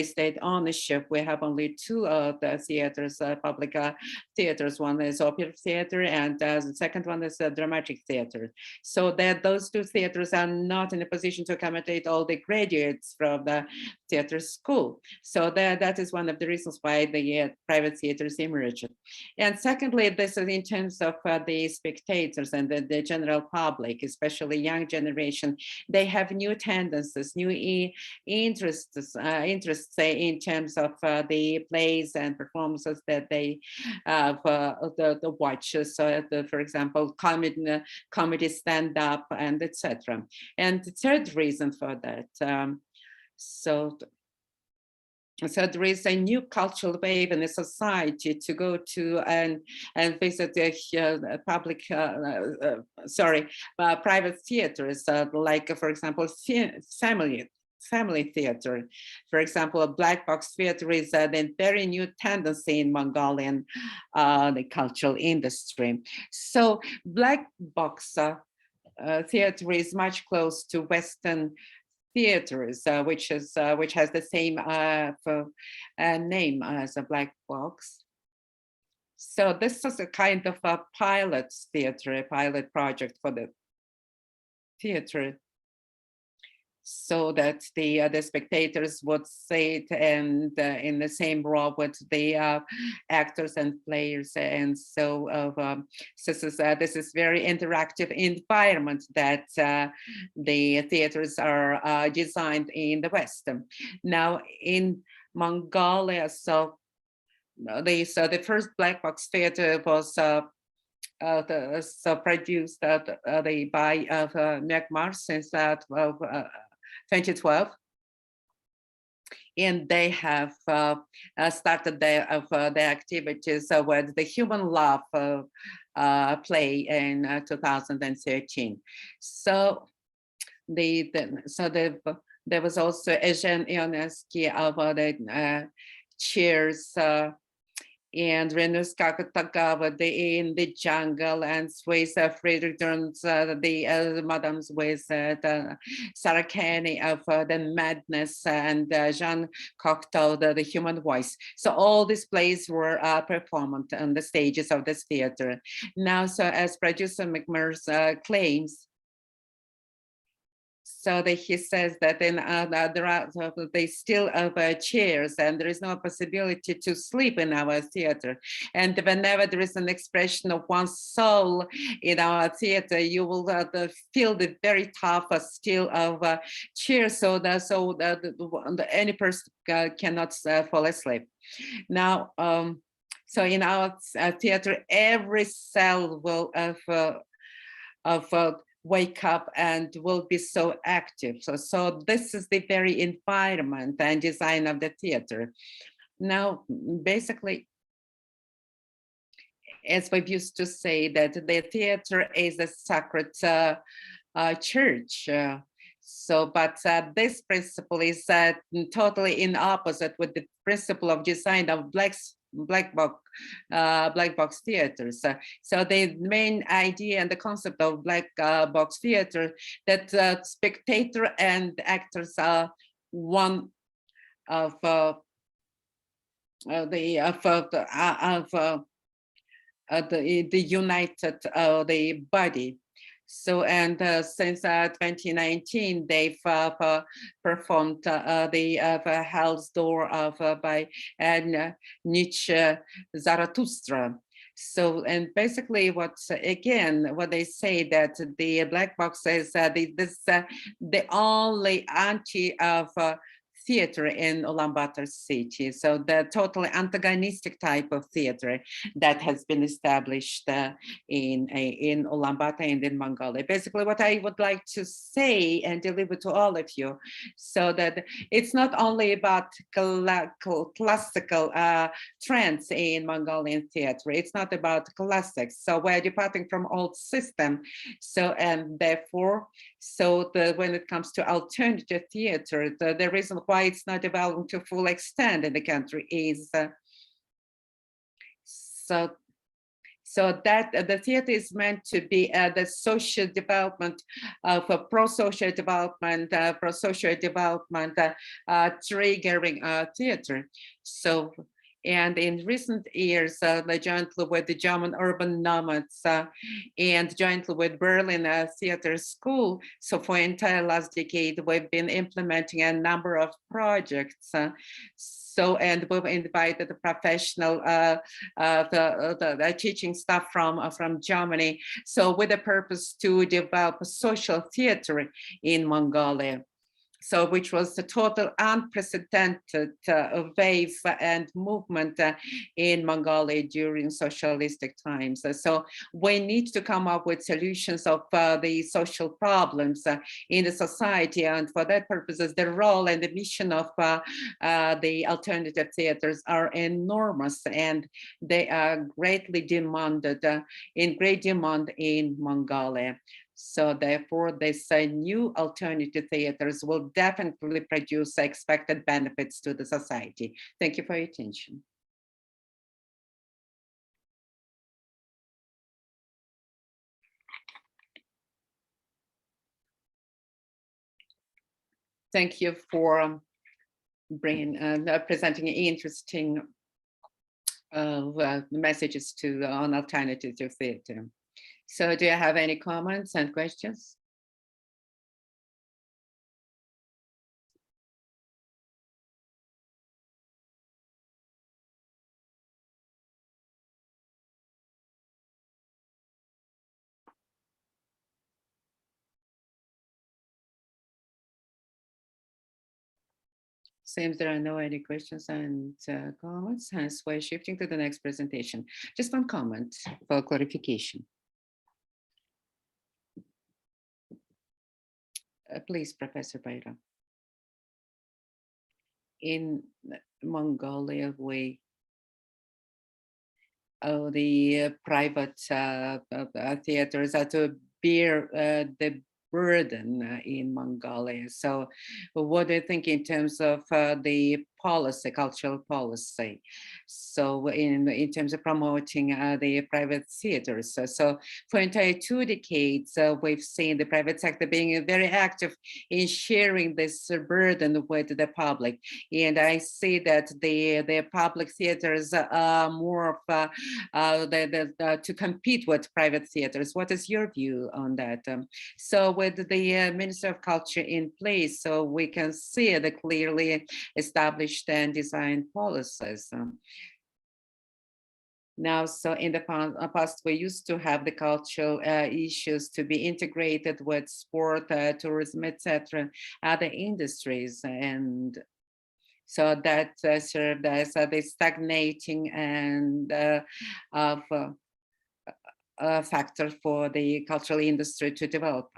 state ownership. We have only two of the theaters, public theaters. One is opera theater, and the second one is dramatic theater. So that those two theaters are not in a position to accommodate all the graduates from the theater school. So that is one of the reasons why the private theaters emerged. And secondly, this is in terms of the spectators and the general public, especially young generation. They have new tendencies, new interests in terms of the plays and performances that they the watch. So, for example, comedy, stand-up, and etc. And the third reason for that. So there is a new cultural wave in the society to go to and visit the public, private theaters, like, for example, family theater. For example, a black box theater is a very new tendency in Mongolian the cultural industry. So black box theater is much close to Western theaters, which has the same name as a black box. So this is a kind of a pilot theater, a pilot project for the theater, so that the spectators would sit and in the same row with the actors and players, and so this is very interactive environment that the theaters are designed in the West. Now in Mongolia, so the first black box theater was produced by Myanmar since 2012, and they have started their activities with the Human Love play in 2013. So there was also Eugene Ionescu of the chairs, and Renus Kakutagawa, in the jungle, and Swiss Friedrich Durns, the Madams with the Sarakani of the Madness, and Jean Cocteau, the Human Voice. So all these plays were performed on the stages of this theater. Now, so as producer McMurray claims, so that he says that in there are they still have chairs, and there is no possibility to sleep in our theater. And whenever there is an expression of one's soul in our theater, you will feel the very tough steel of chairs, so that any person cannot fall asleep. Now, so in our theater, every cell will wake up and will be so active. So this is the very environment and design of the theater. Now, basically, as we used to say, that the theater is a sacred church. But this principle is totally in opposite with the principle of design of black box theaters. So the main idea and the concept of black box theater, that spectator and actors are one of the united the body. So, and since 2019, they've performed the Hell's Door by Nietzsche Zarathustra. So, and basically what they say that the black box is the only anti of theater in Ulaanbaatar city. So the totally antagonistic type of theater that has been established in Ulaanbaatar and in Mongolia. Basically what I would like to say and deliver to all of you, so that it's not only about classical trends in Mongolian theater, it's not about classics. So we're departing from old system. So, and therefore, So when it comes to alternative theater, the reason why it's not developing to full extent in the country is so that the theater is meant to be the social development, for pro-social development, triggering theater. So, and in recent years, jointly with the German urban nomads and jointly with Berlin Theater School, so for entire last decade, we've been implementing a number of projects. So, and we've invited the professional, the teaching staff from Germany. So with the purpose to develop a social theater in Mongolia. So which was a total unprecedented wave and movement in Mongolia during socialistic times. So we need to come up with solutions of the social problems in the society. And for that purposes, the role and the mission of the alternative theaters are enormous, and they are greatly demanded, in great demand in Mongolia. So therefore, this new alternative theaters will definitely produce expected benefits to the society. Thank you for your attention. Thank you for presenting interesting messages on alternative theater. So do you have any comments and questions? Seems there are no any questions and comments, hence we're shifting to the next presentation. Just one comment for clarification. Please, Professor Bayram. In Mongolia, the private theaters are to bear the burden in Mongolia. So what do you think in terms of the policy, cultural policy? So in terms of promoting the private theaters. So for entire 2 decades, we've seen the private sector being very active in sharing this burden with the public. And I see that the public theaters are more of to compete with private theaters. What is your view on that? So with the Minister of Culture in place, so we can see the clearly established and designed policies. Now, so in the past, we used to have the cultural issues to be integrated with sport, tourism, etc., other industries, and so that served as the stagnating and factor for the cultural industry to develop.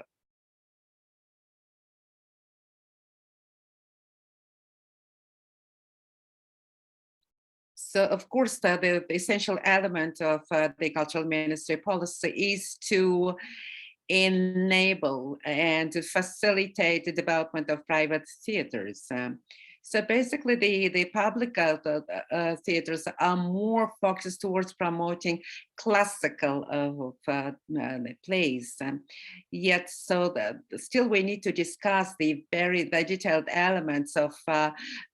So, of course, the essential element of the cultural ministry policy is to enable and to facilitate the development of private theaters. So basically, the public theaters are more focused towards promoting classical plays. Yet, so still we need to discuss the very detailed elements of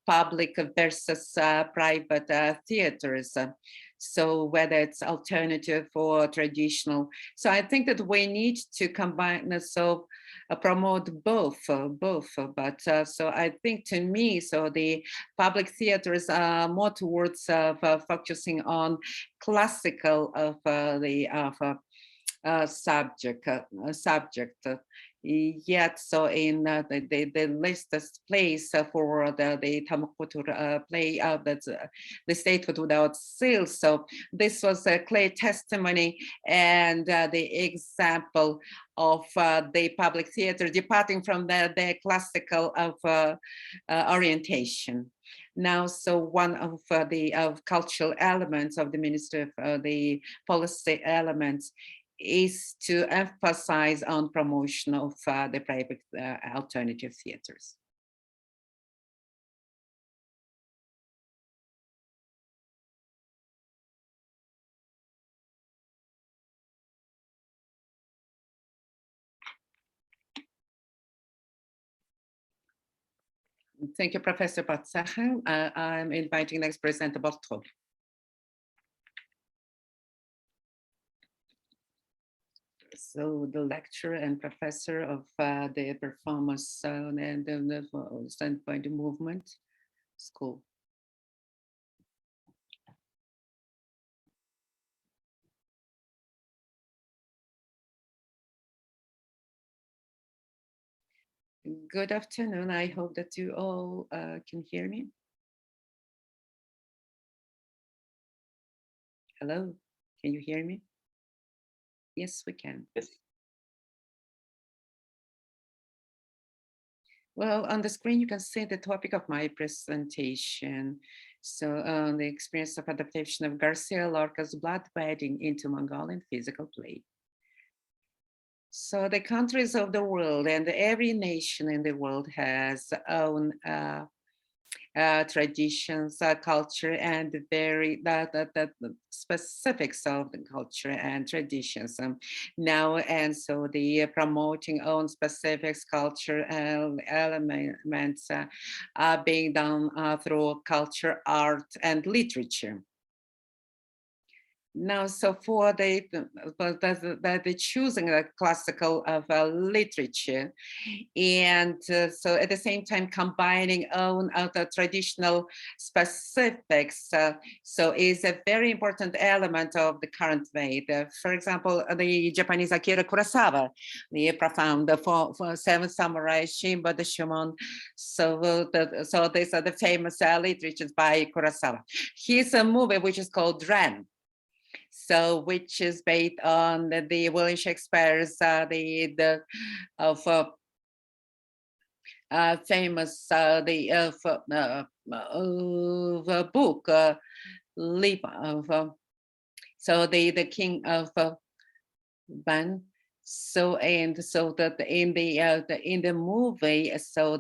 public versus private theaters. So whether it's alternative or traditional. So I think that we need to combine, so promote both. But so I think, to me, so the public theaters are more towards focusing on classical of the subject. Yet, so in the latest place for the Tamakutur play, that's the statehood without seals. So this was a clear testimony and the example of the public theater departing from the classical of orientation. Now, so one of the cultural elements of the Ministry of the policy elements is to emphasize on promotion of the private alternative theaters. Thank you, Professor Batsacher. I'm inviting next presenter, Bortro. So the lecturer and professor of the performance and the standpoint movement school. Good afternoon. I hope that you all can hear me. Hello, can you hear me? Yes, we can. Yes. Well, on the screen, you can see the topic of my presentation. So the experience of adaptation of Garcia Lorca's Blood Wedding into Mongolian physical play. So the countries of the world and every nation in the world has own traditions, culture, and the specifics of the culture and traditions now. And so the promoting own specifics, culture elements are being done through culture, art, and literature. Now, so for the choosing the classical of literature, and so at the same time combining own the traditional specifics, so is a very important element of the current way. For example, the Japanese Akira Kurosawa, the profound for Seven Samurai, Shinba the Shimon. So these are the famous literatures by Kurosawa. Here's a movie which is called Ren. So, which is based on the William Shakespeare's famous book so the King of Ban. So and so that in the movie, so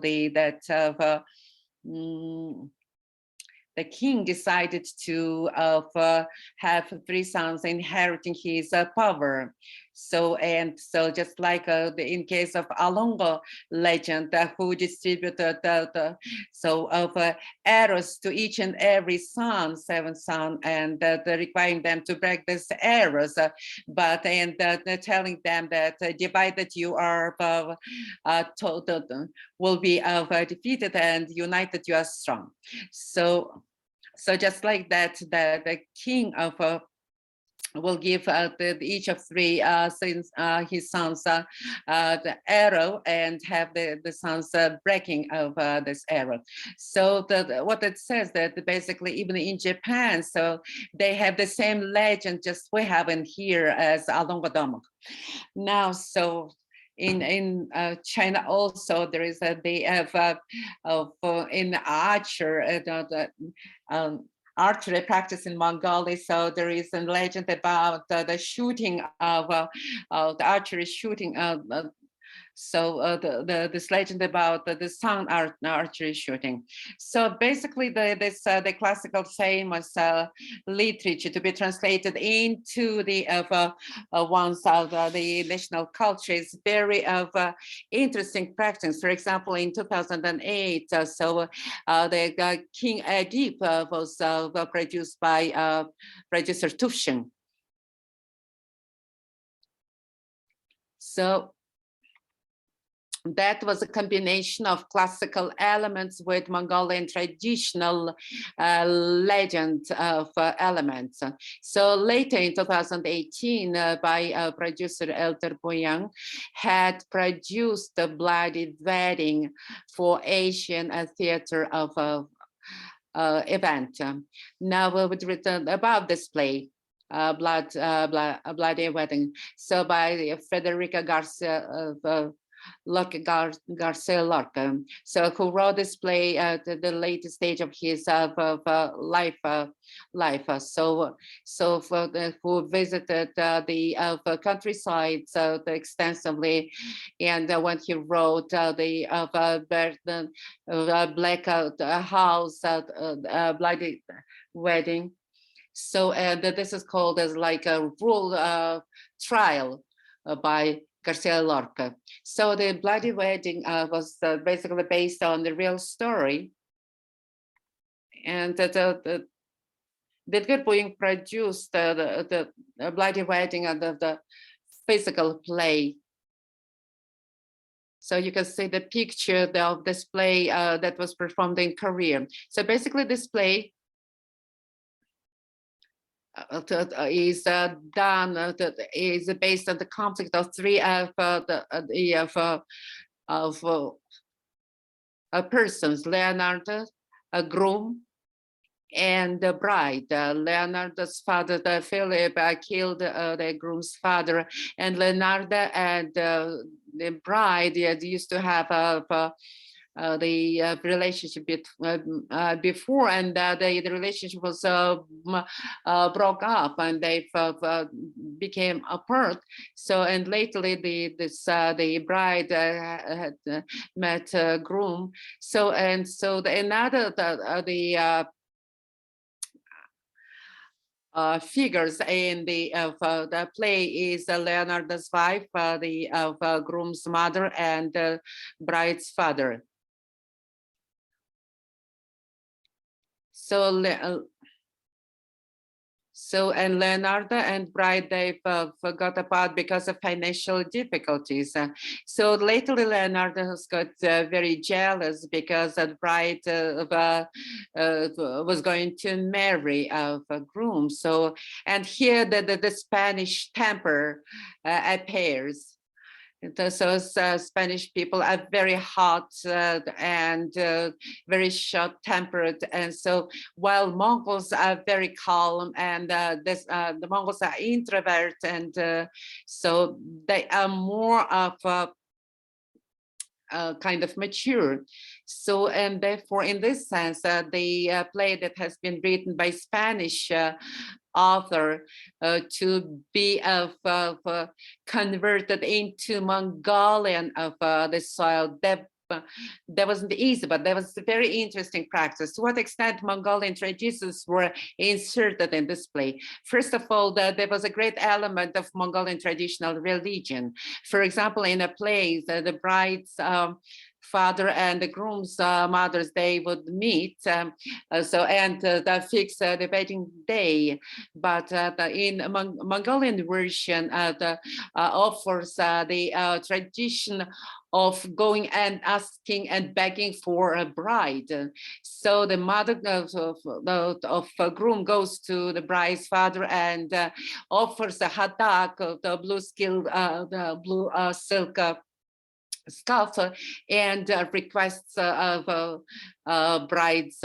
the king decided to have three sons inheriting his power. So just like in case of Alongo legend, who distributed arrows to each and every son, seven sons, and requiring them to break these arrows, but telling them that divided you are will be defeated, and united you are strong. So just like that, the king of will give each of three his sons the arrow, and have the sons breaking of this arrow. So what it says that basically even in Japan, so they have the same legend just we have in here as Alongodomo. Now, so in China also there is they have in archer archery practice in Mongolia. So there is a legend about the shooting of the archery shooting. This legend about the sound archery shooting. So basically, the classical famous literature to be translated into the ones of the national culture is very interesting practice. For example, in 2008, the King Edip was produced by producer Tufshin. So that was a combination of classical elements with Mongolian traditional legend of elements. So later in 2018, by producer Elder Boyang, had produced the Bloody Wedding for Asian theater of event. Now with written about this play. Bloody Wedding. So by Federica Garcia Garcia Lorca, so who wrote this play at the latest stage of his life. Who visited the countryside extensively, and when he wrote the Blackout House, Bloody Wedding. So this is called as like a rule trial by Garcia Lorca. So the Bloody Wedding was basically based on the real story. And the being produced the Bloody Wedding and the physical play. So you can see the picture of this play that was performed in Korea. So basically this play is done, is based on the conflict of three persons: Leonardo, a groom, and the bride. Leonardo's father, Philip, killed the groom's father, and Leonardo and the bride used to have the relationship before, and the relationship was broke up, and they became apart. So, and lately the bride had met a groom. So, and so another figures in the play is Leonardo's wife, the groom's mother, and the bride's father. So and Leonardo and bride, they got apart because of financial difficulties. So lately Leonardo has got very jealous because the bride was going to marry a groom. So, and here the Spanish temper appears. So Spanish people are very hot and very short-tempered, and so while Mongols are very calm, and the Mongols are introvert, and so they are more of kind of mature. So, and therefore, in this sense, the play that has been written by Spanish author to be converted into Mongolian of the soil. That wasn't easy, but that was a very interesting practice. To what extent Mongolian traditions were inserted in this play? First of all, there was a great element of Mongolian traditional religion. For example, in a play, the bride's father and the groom's mothers, they would meet and fix the wedding day. But in Mongolian version, offers the tradition of going and asking and begging for a bride. So the mother of a groom goes to the bride's father and offers a hadak, the blue silk scarf, and requests of bride's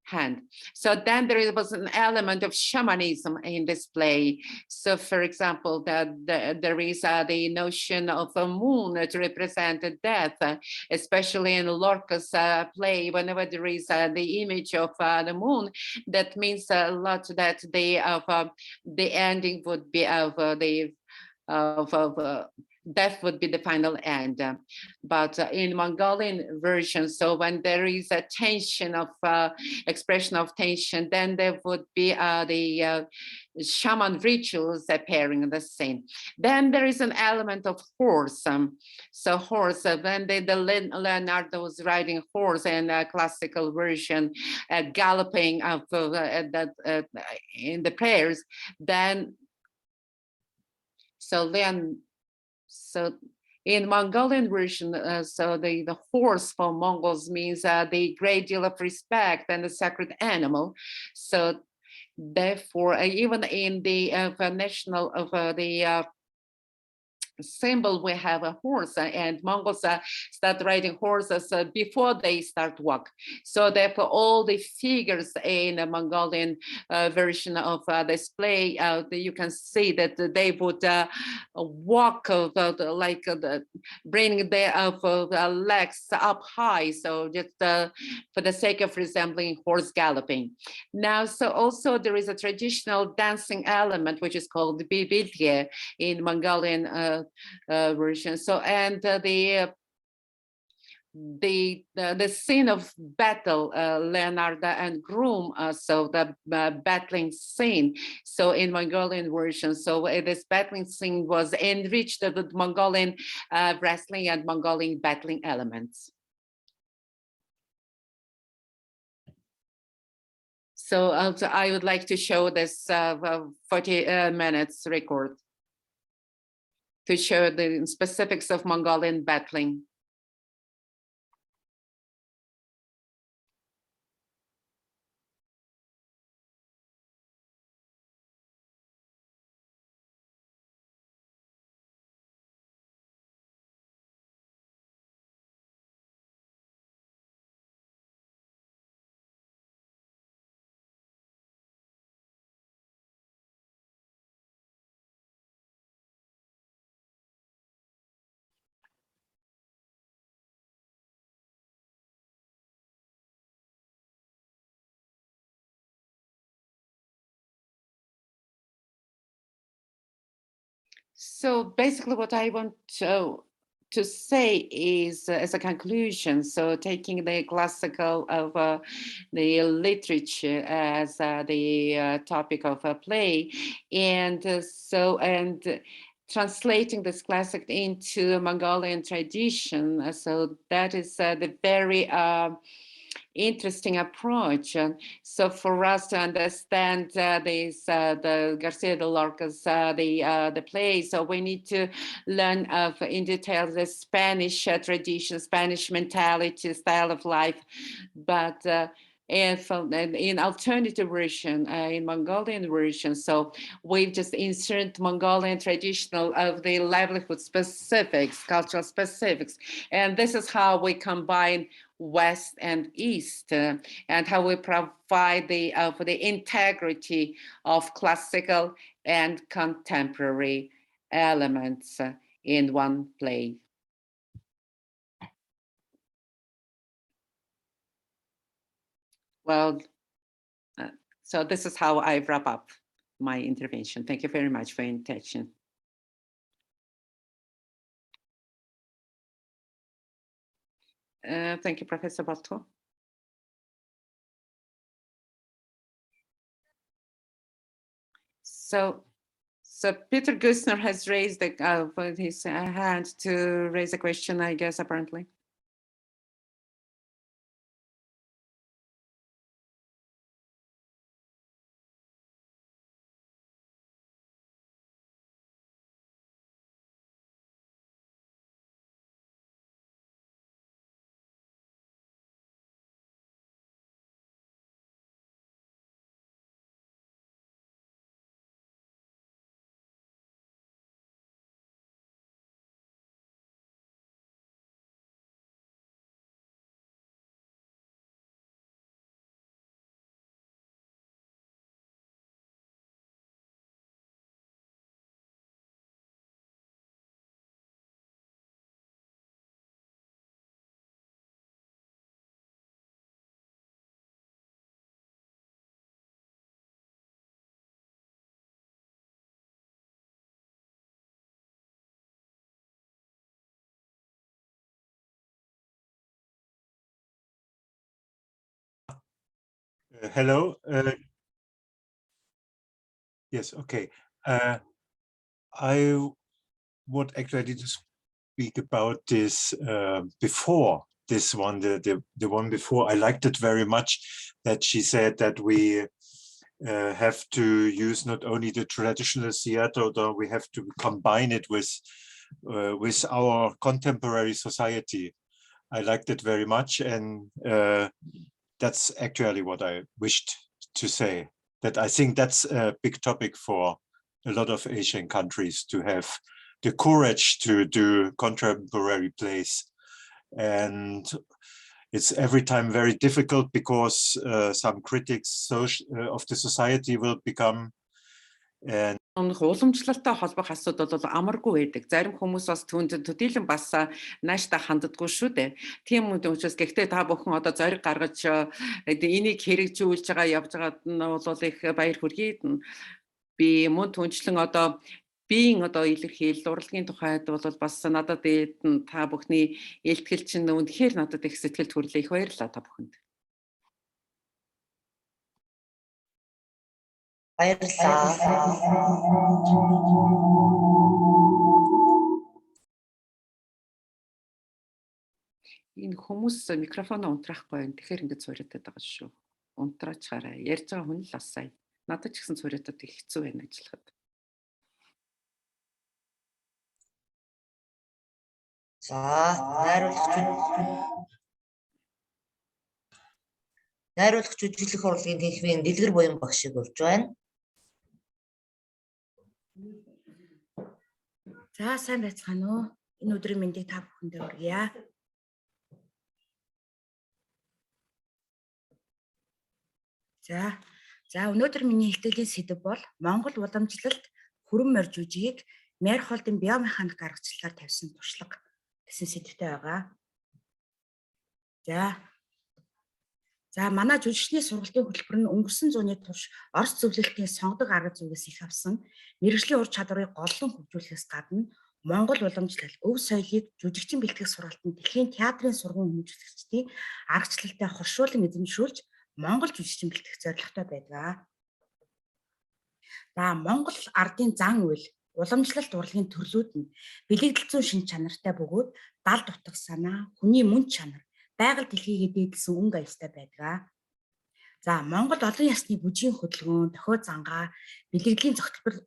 hand. So then there was an element of shamanism in this play. So for example, there is the notion of a moon to represent death, especially in Lorca's play. Whenever there is the image of the moon, that means a lot that the ending would be death would be the final end. But in Mongolian version, so when there is a tension of expression of tension, then there would be the shaman rituals appearing in the scene. Then there is an element of horse. So horse, when Leonardo was riding horse in a classical version, galloping in the prayers, then so in Mongolian version, so the horse for Mongols means the great deal of respect and the sacred animal. So therefore, even in the national of the symbol, we have a horse, and Mongols start riding horses before they start walk. So therefore, all the figures in the Mongolian version of display, you can see that they would walk like bringing their legs up high. So just for the sake of resembling horse galloping. Now, so also there is a traditional dancing element, which is called the bibilye in Mongolian version. So, and the scene of battle, Leonardo and groom, so the battling scene. So in Mongolian version, so this battling scene was enriched with Mongolian wrestling and Mongolian battling elements. So I would like to show this 40 minutes record to show the specifics of Mongolian battling. So basically what I want to say is as a conclusion, so taking the classical of the literature as the topic of a play, and translating this classic into Mongolian tradition. So that is the very interesting approach. So for us to understand the Garcia de Lorca's the play, so we need to learn in detail the Spanish tradition, Spanish mentality, style of life, but and in alternative version, in Mongolian version, so we've just inserted Mongolian traditional of the livelihood specifics, cultural specifics, and this is how we combine West and East, and how we provide for the integrity of classical and contemporary elements in one play. Well, so this is how I wrap up my intervention. Thank you very much for your attention. Thank you, Professor Balto. So Peter Gusner has raised his hand to raise a question, I guess, apparently. Hello. Yes, okay. I would actually to speak about this before this one, the one before. I liked it very much that she said that we have to use not only the traditional theater, though we have to combine it with our contemporary society. I liked it very much, and that's actually what I wished to say. That I think that's a big topic for a lot of Asian countries to have the courage to do contemporary plays. And it's every time very difficult because some critics of the society will become and уламжлалтай холбох асуудал бол амаргүй байдаг. Зарим хүмүүс бас түүнд төдийлөн бас нааштай ханддаггүй шүү дээ. Тийм учраас гэхдээ та бүхэн одоо зориг гаргаж энийг хэрэгжүүлж байгаа явж байгаад нь бол их баяр хүргэе. Би мөн түнчлэн одоо биеийн одоо илэрхийлэл урлагийн тухайд бол бас надад та бүхний илтгэл чинь үнэхээр надад их сэтгэл төрөлөө их баярлалаа та бүхэнд. Энэ хүмүүс микрофоноо унтраахгүй байна. Тэгэхээр ингэж суурьтаад байгаа шүү. Унтраачаарай. Ярьж байгаа хүн л асаа. Надад ч гэсэн суурьтаад их хэцүү байна ажиллахад. За, найруулагч жүжиглэх урлагийн тэнхимийн дэлгэр буян багшийг урьж байна. За, сайн байцгаана уу? Энэ өдрийн мэндийг та бүхэндээ хүргье. За, өнөөдөр миний хэлтгэлийн сэдэв бол Монгол уламжлалт хүрэн морь жүжигийг Мерхолдын биомеханик аргачлалаар тавьсан туршлага гэсэн сэдэвтэй байгаа. За, манай жүжигчний сургалтын хөтөлбөр нь өнгөрсөн зууны турш Орос зөвлөлтийн сонгодог арга зүйгээс их авсан мэргэжлийн ур чадварыг голлон хөгжүүлэхээс гадна Монгол уламжлал өв соёлыг жүжигчин бэлтгэх сургалтанд дэлхийн театрын сургууль хүмүүжүүлэгчдийн аргачлалтай хоршуулан эзэмшүүлж Монгол жүжигчин бэлтгэх зорилготой байдаг. За, Монгол ардын зан үйл уламжлалт урлагийн төрлүүд нь бэлэгдэл зүйн шин чанартай бөгөөд дал дутах санаа, хүний мөн чанар, байгаль дэлхийгээ дээдлсэн өнгө аястай байдаг. За, Монгол олон ясны бүжгийн хөдөлгөөн, дохио зангаа, бэлэгдлийн зохицол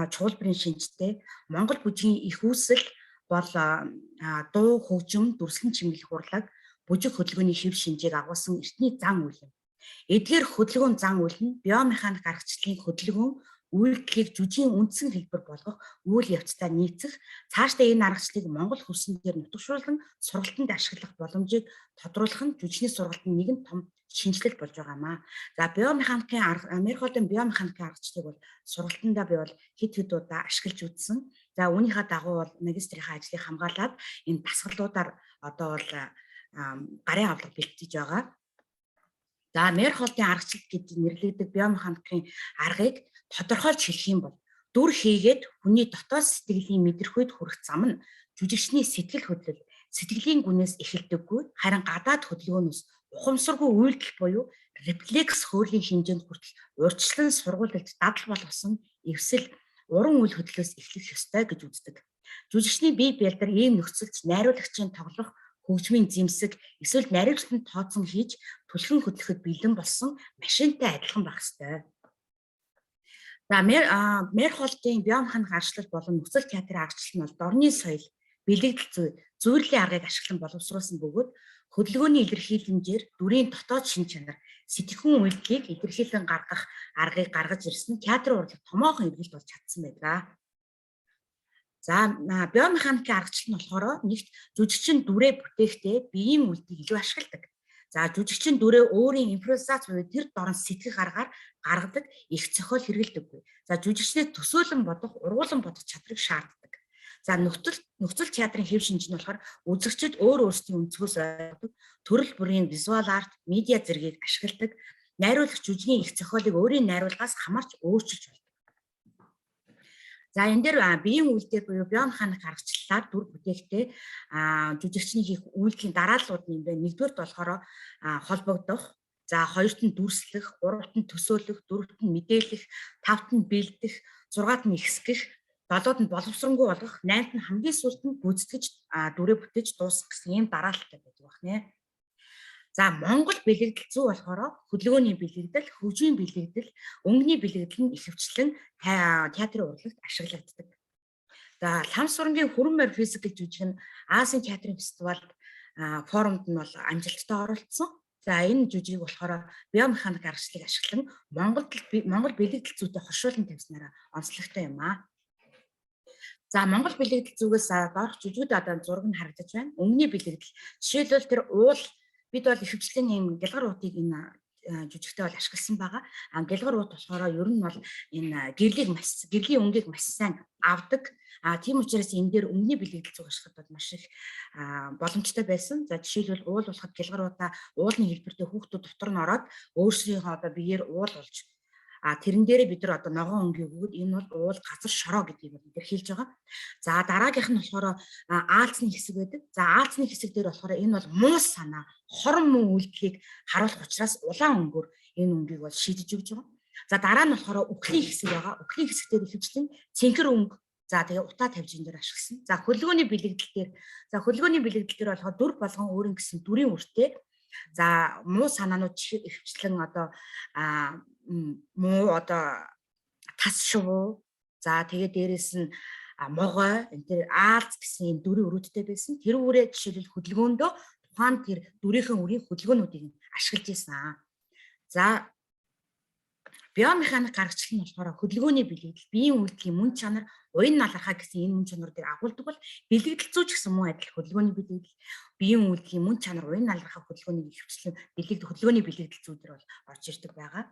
чуулбарын шинжтэй Монгол бүжгийн их үүсэл бол дуу, хөгжим, дүрслэн чимэглэх урлаг, бүжиг хөдөлгөөний хэв шинжийг агуулсан эртний зан үйл юм. Эдгээр хөдөлгөөн зан үйл нь биомеханик аргачлалын хөдөлгөөн үйлдэлийг жүжигийн үндсэн хэлбэр болгох үйл явцтай нийцэх, цаашдаа энэ аргачлалыг Монгол хөрсөн дээр нутагшруулан сургалтанд ашиглах боломжийг тодруулах нь жүжигчний сургалтын нэгэн том шинжилэл болж байгаамаа. За, Мерхолдын биомеханикийн аргачлалыг бол сургалтандаа би бол хэд удаа ашиглаж үзсэн. За, үүнийхээ дагуу бол магистрийн ажлыг хамгаалаад энэ дасгалуудаар одоо бол гарын авлага бэлтгэж байгаа. За, Мерхолдын аргачлал гэж нэрлэгдэх биомеханикийн аргыг тодорхойлж хэлэх юм бол дүр хийгээд хүний дотоод сэтгэлийн мэдрэхүйд хүрэх зам нь жүжигчний сэтгэл хөдлөл, сэтгэлийн гүнээс эхэлдэггүй, харин гадаад хөдөлгөөнөөс ухамсаргүй үйлдэл буюу рефлекс хөрлийн хэмжээнд хүртэл урьдчилан сургуульд дадал болгосон эвсэл уран үйл хөдлөлөөс эхлэх ёстой гэж үздэг. Жүжигчний бие бэлдэр ийм нөхцөлд найруулагчийн тоглох, хөгжмийн зэмсэг, эсвэл наривчлан тооцсон хийж түлхэн хөдлөхөд бэлэн болсон машинтай адилхан байх ёстой. За, Мерхолдын биомеханик аргачлал болон нөхцөл театрын аргачлал нь бол дорны соёл, бэлэгдэл зүйрлийн аргыг ашиглан боловсруулсан бөгөөд хөдөлгөөний илэрхийлэмжээр дүрийн дотоод шин чанар, сэтгэхүйн үйлдэлийг илэрхийлэн гаргах аргыг гаргаж ирсэн театрын урлаг томоохон эргэлт болж чадсан байдаг. За, биомеханикийн аргачлал нь болохоор нэгт жүжигчин дүрээ бүтээхдээ биеийн үлдийг илүү ашигладаг. За, жүжигчин дүрээ өөрийн импровизац буюу тэр дорн сэтгэх аргаар гаргадаг их зохиол хэрэглэдэггүй. За, жүжигчнээ төсөөлөн бодох, ургуулan бодох чадрыг шаарддаг. За, нөхцөл театрын хэв шинж нь болохоор үзэгчид өөр өөрсдийн өнцгөөс ойлгодог, төрөл бүрийн визуал арт, медиа зэргийг ашигладаг, найруулагч жүжигийн их зохиолыг өөрийн найруулгаас хамаарч өөрчилж болдог. За, энэ дээр биеийн үйлдэл буюу биомеханик аргачлалаар дүр бүтээхдээ жүжигчний хийх үйлдэлийн дарааллууд нь юм байна. Нэгдүгээрт болохоор холбогдох, за, хоёрт нь дүрслэх, гуравт нь төсөөлөх, дөрөвт нь мэдээлэх, тавт нь бэлдэх, зургаад нь ихсгэх, долоод нь боловсронгуй болгох, найнт нь хамгийн сүүлд нь гүйцэтгэж дүрээ бүтээж дуусгах гэсэн ийм дараалттай байдаг байна. За, Монгол бэлэгдэл зүй болохоор хөдөлгөөний бэлэгдэл, хөгжмийн бэлэгдэл, өнгөний бэлэгдэл нь ихэвчлэн театрын урлагт ашиглагддаг. За, лам сурангийн хүрэн морь физикл жүжиг нь Азийн театрын фестивалд форумд нь бол амжилттай оролцсон. За, энэ жүжиг болохоор биомеханик аргачлалыг ашиглан Монгол бэлэгдэл зүйтэй хоршуулан тавьснараа онцлогтой юм аа. За Монгол бэлэгдэл зүгээс доорх жижигд одоо зураг нь харагдаж байна. Өмнөний бэлэгдэл. Жишээлбэл тэр уул бид бол ихэвчлэн ийм гэлгар уутыг энэ жүжигтэй бол ашигласан байгаа. Гэлгар уут болохоор ер нь бол энэ гэрлийн өнгийг маш сайн авдаг. Тийм учраас энэ дээр өмнөний бэлэгдэл зүг ашиглахад бол маш их боломжтой байсан. За жишээлбэл уул болоход гэлгар уудаа уулын хэлбэртэй хүүхдүүд дотор нь ороод өөрсдийнхөө одоо биеэр уул болж тэрэн дээрээ бид нар одоо ногоон өнгийг өгөөд энэ бол уул газар шороо гэдгийг бид нар хэлж байгаа. За дараагийнх нь болохоор аалзны хэсэг байдаг. За аалзны хэсэг дээр болохоор энэ бол муу санаа, хорон муу үйлдэлийг харуулах учраас улаан өнгөөр энэ өнгийг бол шийдэж өгч байгаа. За дараа нь болохоор үхлийн хэсэг байгаа. Үхлийн хэсэг дээр ихэвчлэн цэнхэр өнгө за тэгээ утаа тавьжин дээр ашигласан. За хөлгөөний бэлэгдэл дээр болохоор дүр болгон өөрийн гэсэн дүрийн үртэй. За муу санаанууд ихэвчлэн одоо муу одоо тас шувуу за тэгээ дээрэс нь могой энэ тэр аалз гэсэн энэ дүрийн өрөөдтэй байсан. Тэр үрээ жишээлбэл хөдөлгөөндөө тухайн тэр дүрийнхэн үрийн хөдөлгөөнүүдийг ашиглаж ийсэн. За биомеханик гаргачлал нь болохоор хөдөлгөөний бэлэгдэл, биеийн үйлдэлийн мөн чанар, уян налархаа гэсэн энэ мөн чанаруудыг агуулдаг бол бэлэгдэл зүүч гэсэн муу адил хөдөлгөөний бэлэгдэл, биеийн үйлдэлийн мөн чанар, уян налархаа хөдөлгөөнийг ихэвчлэн хөдөлгөөний бэлэгдэл зүйдэр бол орж ирдэг байгаа.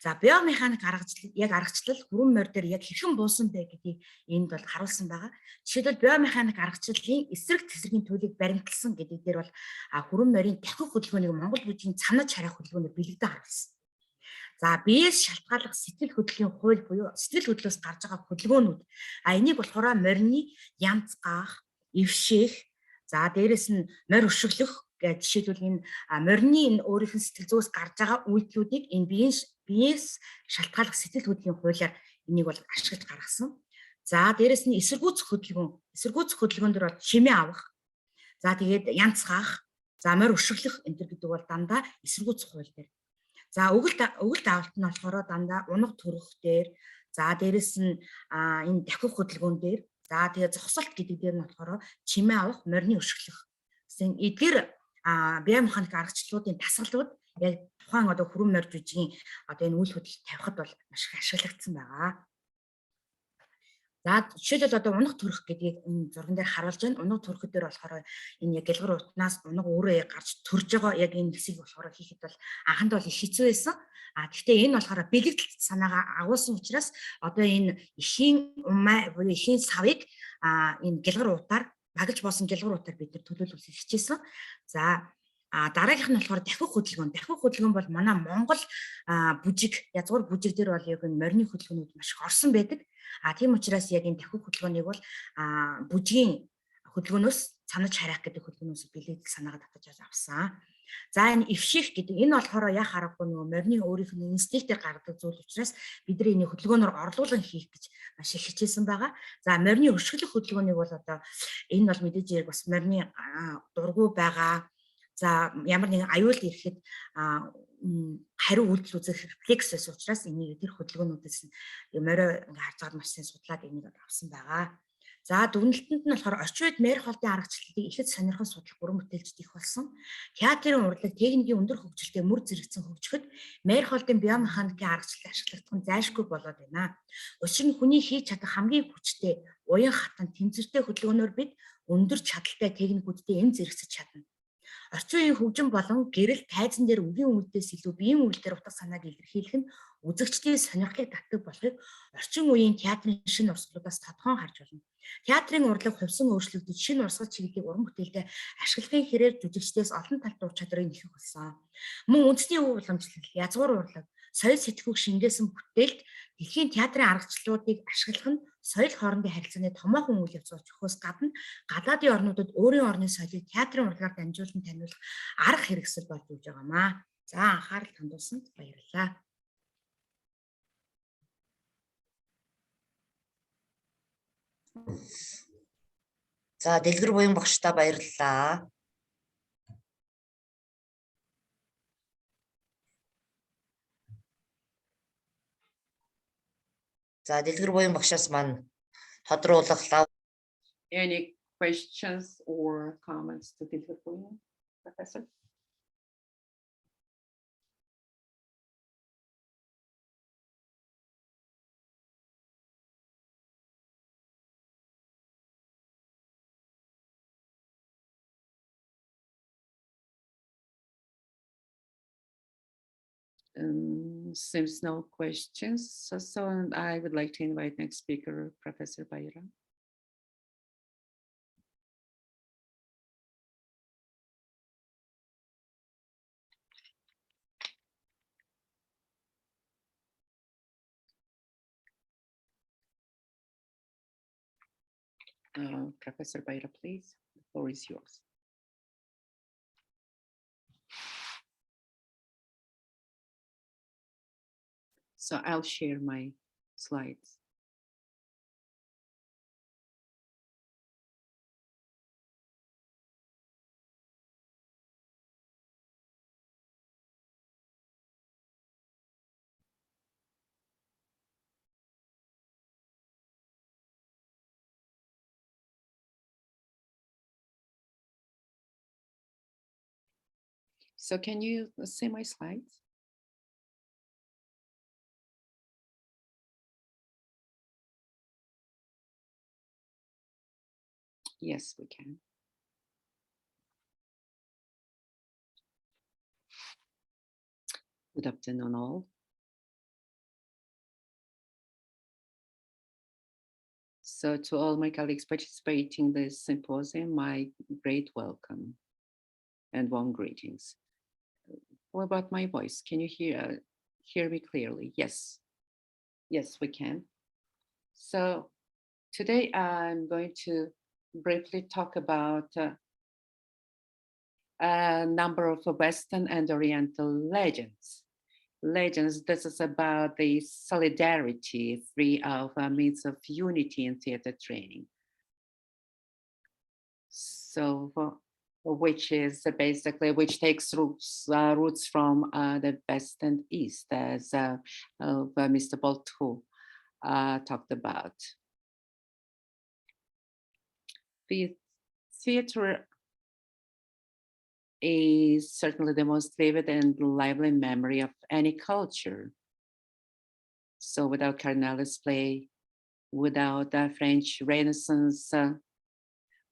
За биомеханик аргачлал хүрэн морь дээр яг хэрхэн буусан бэ гэдгийг энд бол харуулсан байгаа. Жишээлбэл биомеханик аргачлалын эсрэг тесрэгийн төлөвийг баримтлсан гэдэг дээр бол хүрэн морийн дахих хөдөлгөөнийг Монгол бүжгийн цанаж харах хөдөлгөөнөөр бэлэгдээ харуулсан. За биеэс шалтгааллах сэтгэл хөдлөлийн хууль буюу сэтгэл хөдлөлөөс гарч байгаа хөдөлгөөнүүд. Энийг болохоор морины янзгаах, эвшээх, за дээрэс нь морь өшөглөх гэж жишээлбэл энэ морины энэ өөрийнх нь сэтгэл зүйс гарч байгаа үйлдэлүүдийг энэ биеэс шалтгааллах сэтгэл хөдлөлийн хуулиар энийг бол ашиглаж гаргасан. За дээрэс нь эсэргүүцэх хөдөлгөөн дээр бол чимээ авах. За тэгээд янзгаах, за морь өшөглөх энэ гэдэг бол дандаа эсэргүүцэх хууль дээр. За өгөл даавалт нь болохоор дандаа унаг төрөх дээр, за дээрэс нь энэ дахих хөдөлгөөн дээр, за тэгээ зогсолт гэдэг дээр нь болохоор чимээ авах, морины өшөглөх гэсэн эдгээр биомеханик аргачлалуудын дасгалууд яг тухайн одоо хүрэн морь жүжигийн одоо энэ үйл хөдлөлт тавихад бол маш их ашиглагдсан байгаа. За жишээлбэл одоо унаг төрөх гэдгийг энэ зурган дээр харуулж байна. Унаг төрөхөд дээр болохоор энэ яг гэлгэр утнаас унаг өөрөө гарч төрж байгаа яг энэ хэсгийг болохоор хийхэд бол анханд бол их хэцүү байсан. Гэхдээ энэ болохоор бэлэгдэл санаагаа агуулсан учраас одоо энэ эхийн умаа буюу эхийн савыг энэ гэлгэр утаар багж боосон гэлгэр утаар бид нар төлөөлүүлж хичээсэн. За дараагийнх нь болохоор дахих хөдөлгөөн. Дахих хөдөлгөөн бол манай Монгол язгуур бүжиг дээр бол яг энэ морины хөдөлгөөнүүд маш их орсон байдаг. Тийм учраас яг энэ дахих хөдөлгөөнийг бол бүжгийн хөдөлгөөнөөс цанаж харах гэдэг хөдөлгөөнөөс бэлэгдэл санаагаа татаж авсан. За энэ эвших гэдэг энэ болохоор яа харахгүй нөгөө морины өөрийнх нь инстинктээр гаргадаг зүйл учраас бид нар энэ хөдөлгөөнөөр орлуулан хийх гэж маш их хичээсэн байгаа. За морины өшгөлөх хөдөлгөөнийг бол одоо энэ бол мэдээж яг бас морины дургу байгаа. За ямар нэгэн аюул ирэхэд хариу үйлдэл үзэх рефлекс байсан учраас энийг тэр хөдөлгөөнүүдээс морио харж байгаа маш сайн судлаад энийг авсан байгаа. За дүгнэлтэнд нь болохоор орчин үед морь холдын аргачлалыг ихэд сонирхон судлах бүрэн бүтээлчд их болсон. Театрын урлаг техникийн өндөр хөгжилтэй мөр зэрэгцэн хөгжөхөд морь холдын биомеханикийн аргачлалыг ашиглах нь зайлшгүй болоод байна. Учир нь хүний хийж чадах хамгийн хүчтэй уян хатан тэнцвэртэй хөдөлгөөнөөр бид өндөр чадaltaй техникүүдтэй эм зэрэгцэж чадна. Орчин үеийн хөгжин болон гэрэл тайзан дээр үгийн үйлдэлээс илүү биеийн үйлдэлээр утга санааг илэрхийлэх нь үзэгчдийн сонирхлыг татдаг болохыг орчин үеийн театрын шинэ урсгалуудаас тодхон харж байна. Театрын урлаг хувьсан өөрчлөгдөж шинэ урсгал чиглэлийг уран бүтээлдээ ашиглахын хэрээр жүжигчдээс олон талт ур чадрыг нөхөх болсон. Мөн үндэсний өв уламжлал, язгуур урлаг, соёл сэтгүүг шингээсэн бүтээлд дэлхийн театрын аргачлалуудыг ашиглах нь соёл хоорондын харилцааны томоохон үйл явц өгөхөөс гадна гадаадын орнуудад өөрийн орны соёлыг театрын урлагаар дамжуулан таниулах арга хэрэгсэл болж үүж байгаамаа. За анхаарал хандуулсанд баярлалаа. За дэлгэр буян багштаа баярлалаа. За дэлгэр буян багшаас маань тодруулах. Any questions or comments to Dilgar Buyan, Professor? Seems no questions. So I would like to invite next speaker, Professor Bayra. Professor Bayra, please. The floor is yours. So I'll share my slides. So can you see my slides? Yes, we can. Good afternoon, all. So to all my colleagues participating in this symposium, my great welcome and warm greetings. What about my voice? Can you hear me clearly? Yes. Yes, we can. So today I'm going to briefly talk about a number of Western and Oriental legends. This is about the solidarity, three of means of unity in theater training. So which is basically, which takes roots from the West and East, as Mr. Boltu talked about. The theater is certainly the most vivid and lively memory of any culture. So without Carnale's play, without the French Renaissance,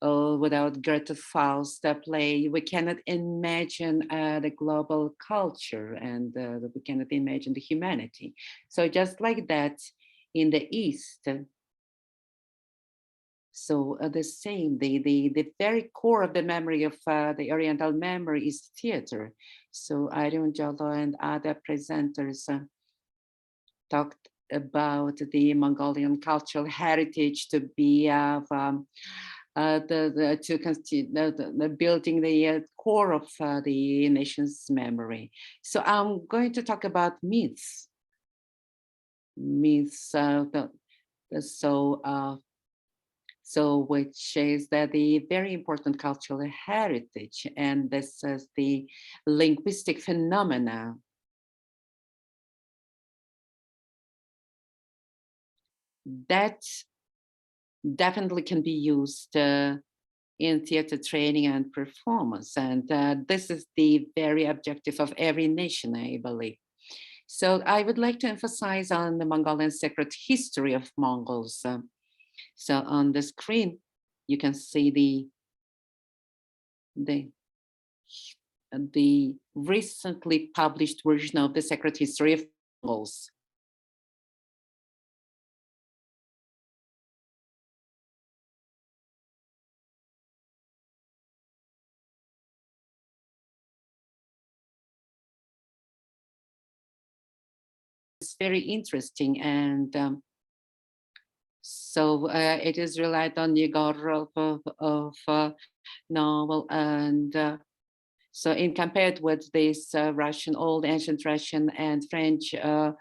without Goethe Faust play, we cannot imagine the global culture, and we cannot imagine the humanity. So just like that, in the East, so the same, the very core of the memory of the Oriental memory is theater. So Arun Jalo and other presenters talked about the Mongolian cultural heritage to be of the building the core of the nation's memory. So I'm going to talk about myths. Myths, so which is the very important cultural heritage, and this is the linguistic phenomena that definitely can be used in theater training and performance. And this is the very objective of every nation, I believe. So I would like to emphasize on the Mongolian sacred history of Mongols. So on the screen, you can see the recently published version of the sacred history of Mongols. It's very interesting, and so it is relied on Yegorov of novel, and so in compared with this Russian, old ancient Russian and French of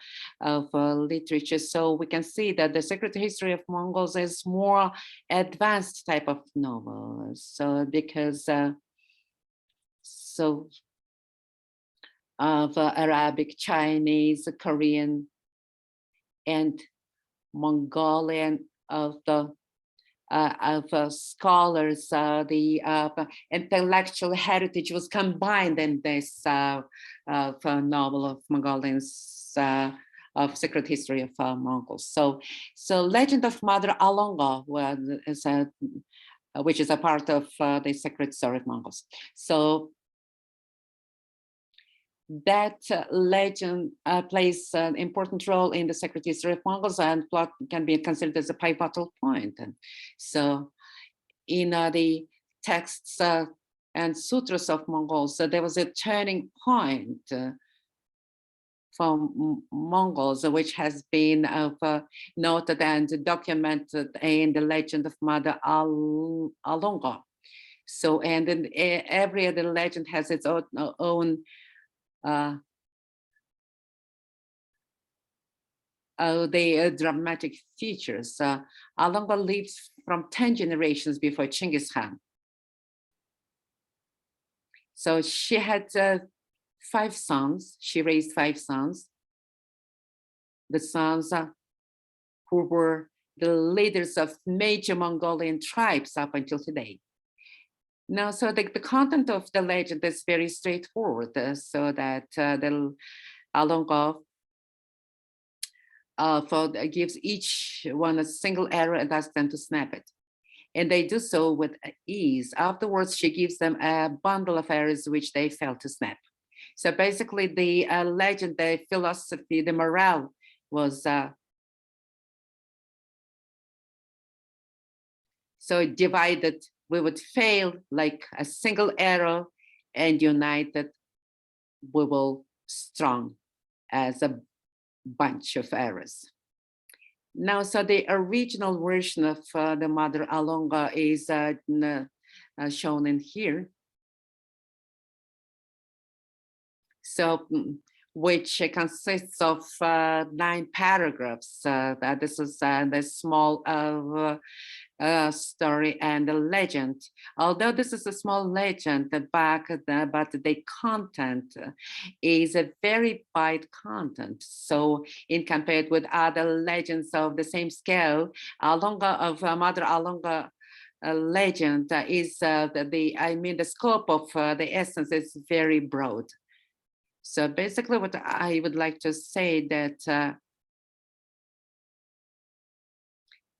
literature, so we can see that the Sacred History of Mongols is more advanced type of novel. So because so of Arabic, Chinese, Korean, and Mongolian of the scholars, the intellectual heritage was combined in this novel of Mongolians of Sacred History of Mongols. So Legend of Mother Alonga is which is a part of the Sacred Story of Mongols. So that legend plays an important role in the sacred history of Mongols, and plot can be considered as a pivotal point. And so in the texts and sutras of Mongols, there was a turning point for Mongols, which has been noted and documented in the legend of Mother Alonga. So, and then every other legend has its own the dramatic features. Alonga lives from 10 generations before Genghis Khan. So she had 5 sons. She raised 5 sons. The sons who were the leaders of major Mongolian tribes up until today. Now, so the content of the legend is very straightforward, so that the Alonga gives each one a single arrow and asks them to snap it. And they do so with ease. Afterwards, she gives them a bundle of arrows which they fail to snap. So basically the legend, the philosophy, the morale was so divided. We would fail like a single arrow, and united we will strong as a bunch of arrows. Now, so the original version of the Mother Alonga is shown in here. So, which consists of 9 paragraphs. This is the small story and the legend. Although this is a small legend, but the content is a very wide content. So, in compared with other legends of the same scale, Mother Alonga legend is the scope of the essence is very broad. So basically what I would like to say that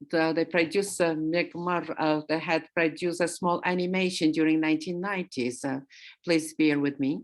the producer, Megmar, they had produced a small animation during 1990s. Please bear with me.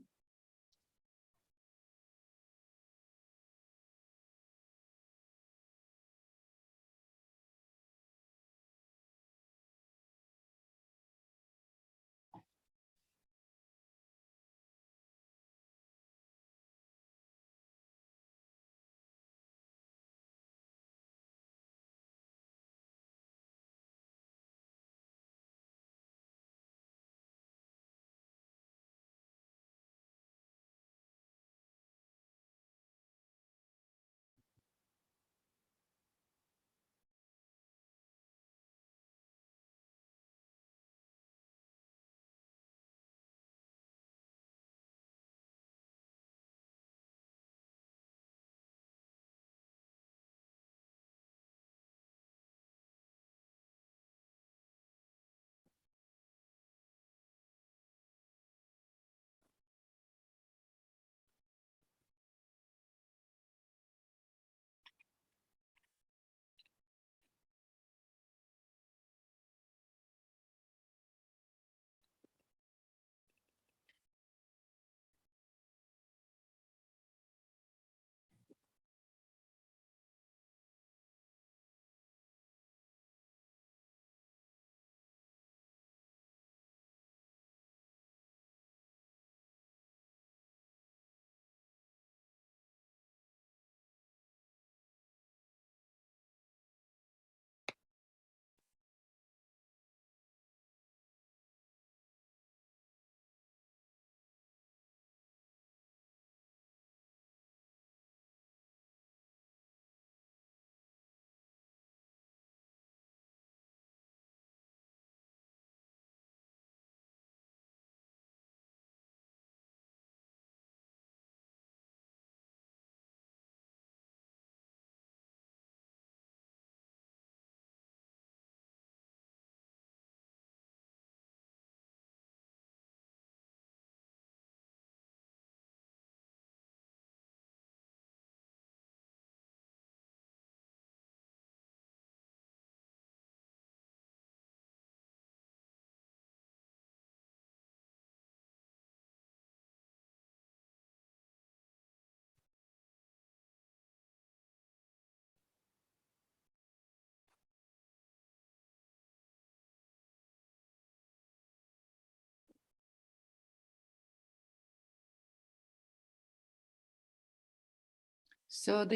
So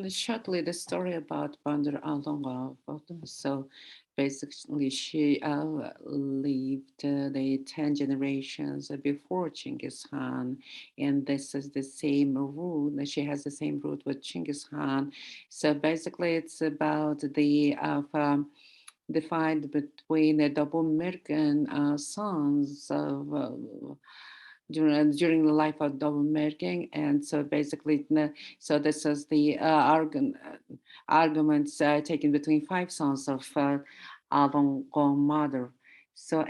shortly the story about Bandar Alonga. So basically, she lived the 10 generations before Genghis Khan, and this is the same root. She has the same root with Genghis Khan. So basically, it's about the defined between the double American sons of. During the life of double marking, and so basically, so this is the arguments taken between 5 sons of Alongo mother. So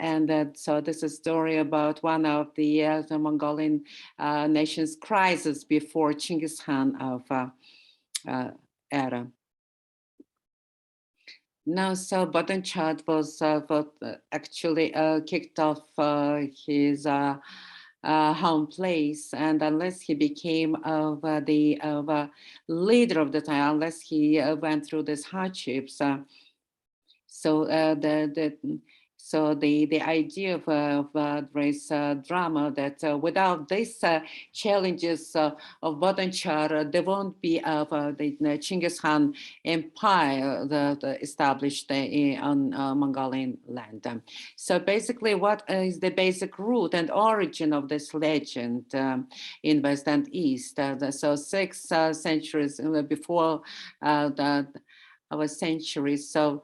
so this is a story about one of the Mongolian nation's crisis before Genghis Khan of era. Now, so Batan Chad was actually kicked off his home place, and unless he became the leader of the time, unless he went through these hardships, so the idea of race drama that without these challenges of Batanchar, there won't be the Genghis Khan empire that established on Mongolian land. So basically, what is the basic root and origin of this legend in West and East? So 6 centuries before our centuries. So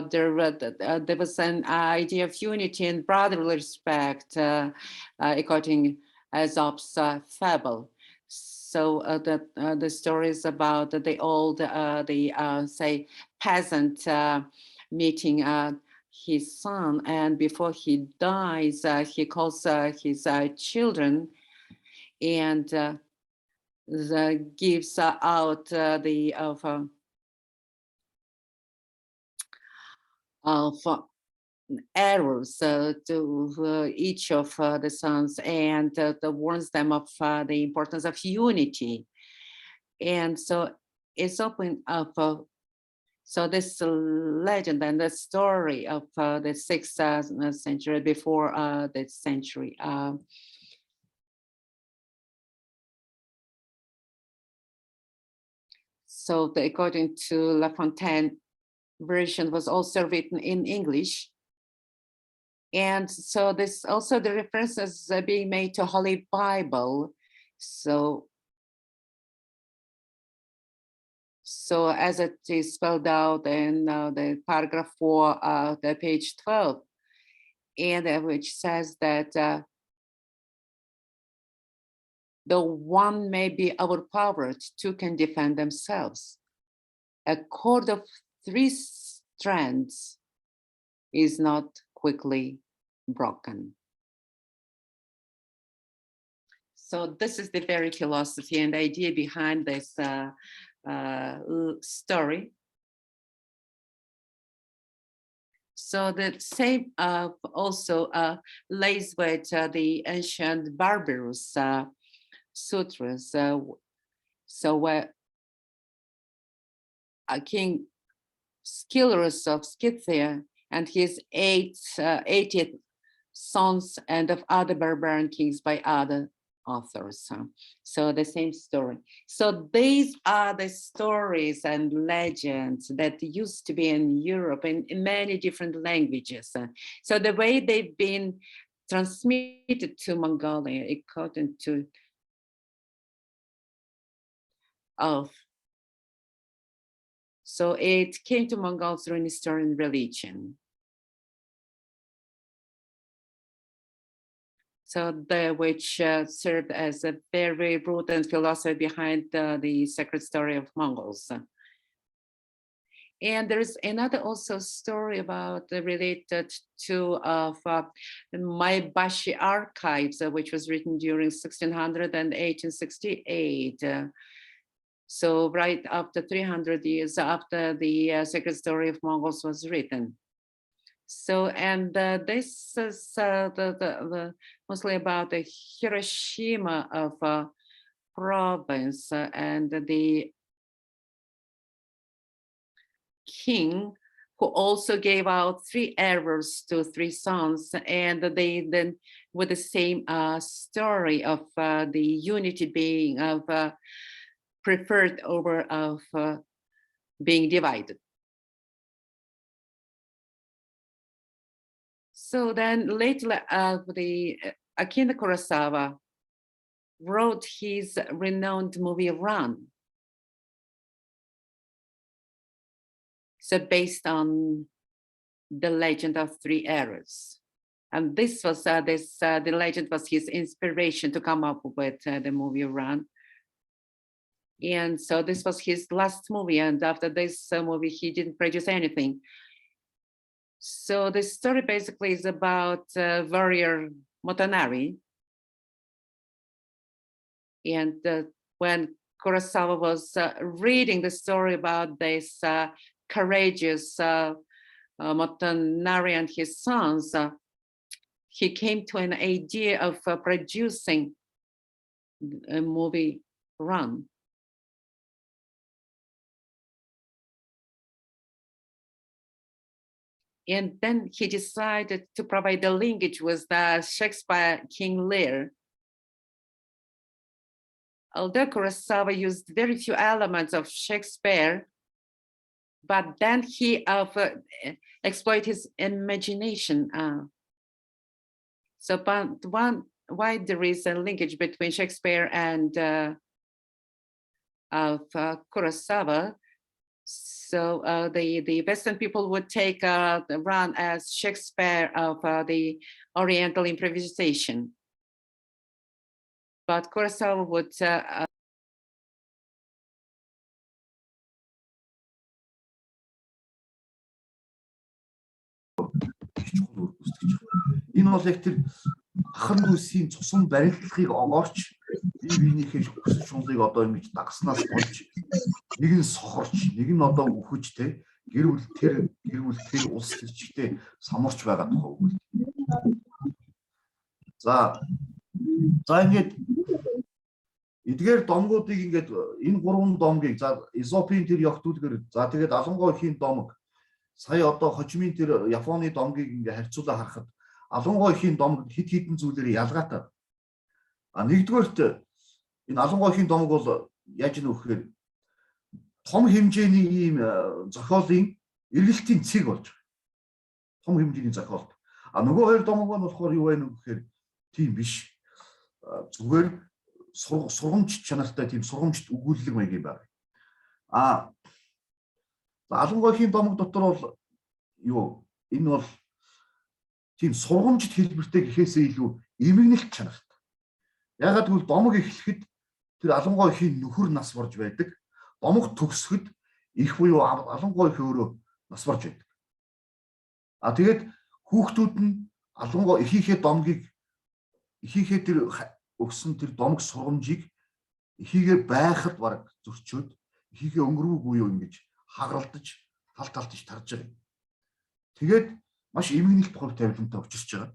there was an idea of unity and brotherly respect, according Aesop's fable. So the stories about the old, say, peasant meeting his son, and before he dies, he calls his children and gives out the arrows to each of the sons, and warns them of the importance of unity. And so it's open up. So this legend and the story of the 6th century before this century. So according to La Fontaine, version was also written in English. And so this also the references are being made to Holy Bible. So as it is spelled out in the paragraph 4, the page 12, and which says that though one may be overpowered, 2 can defend themselves. A cord of 3 strands is not quickly broken. So this is the very philosophy and idea behind this story. So the same also lays with the ancient barbarous sutras. So where King Skilrus of Scythia and his 80 sons, and of other barbarian kings by other authors. So the same story. So these are the stories and legends that used to be in Europe in many different languages. So the way they've been transmitted to Mongolia according to so it came to Mongols through Nestorian religion. So which served as a very root and philosophy behind the sacred story of Mongols. And there's another also story about related to Maebashi archives, which was written during 1600 and 1868. So right after 300 years after the sacred story of Mongols was written. So, and this is mostly about the Hiroshima of province, and the king who also gave out 3 arrows to 3 sons, and they then with the same story of the unity being of preferred over of being divided. So then later, Akira Kurosawa wrote his renowned movie Run. So based on the legend of three eras. And this was the legend was his inspiration to come up with the movie Run. And so this was his last movie. And after this movie, he didn't produce anything. So the story basically is about warrior Motonari. And when Kurosawa was reading the story about this courageous Motonari and his sons, he came to an idea of producing a movie Run. And then he decided to provide the linkage with the Shakespeare King Lear. Although Kurosawa used very few elements of Shakespeare, but then he exploited his imagination. So why there is a linkage between Shakespeare and Kurosawa? So the Western people would take the Run as Shakespeare of the Oriental improvisation. But Kurosawa would энэ бол яг тэр ахан дүүсийн цусан барилдлахыг огоорч бие биенийхээ хүсэл шунлыг одоо ингэж дагснаас болж нэг нь сохорч нэг нь одоо үхэж те гэр бүл тэр улс төрчтэй самурч байгаа тухай үг. За ингэж эдгээр домгуудыг ингээд энэ гурван домгийг за Эзопийн тэр ягтүүлгээр за тэгээд Алангойхийн домог сая одоо Хожимын тэр Японы домгийг ингээ харьцуулаа харахад Алангойхийн домог хид хідэн зүйлээр ялгаатай. Нэгдүгээрт энэ Алангойхийн домог бол яаж нөхөөр том хэмжээний ийм зохиолын эргэлтийн цэг болж байгаа. Том хэмжээний зохиолт. Нөгөө хоёр домог нь болохоор юу вэ гэхээр тийм биш. Зүгээр сургамж чанартай тийм сургамжт өгүүлэлэг маягийн байна. Алангойхийн домог дотор бол юу энэ бол тийм сургамжт хэлбэртэй гэхээсээ илүү эмгэнэлт чанартай. Ягаад гэвэл домог эхлэхэд тэр Алангойхийн нөхөр нас борж байдаг. Домог төгсөхөд их буюу Алангойх өөрөө нас борж байдаг. Тэгээд хүүхдүүд нь Алангой эхийнхээ домгийг эхийнхээ тэр өгсөн тэр домог сургамжийг эхийгээ байхад бараг зөрчөөд эхийнхээ өнгөрүүг буюу ингэж хагаралдаж талталтж тарж байгаа. Тэгээд маш эмгэнэлт хувь тавилантай учирч байгаа.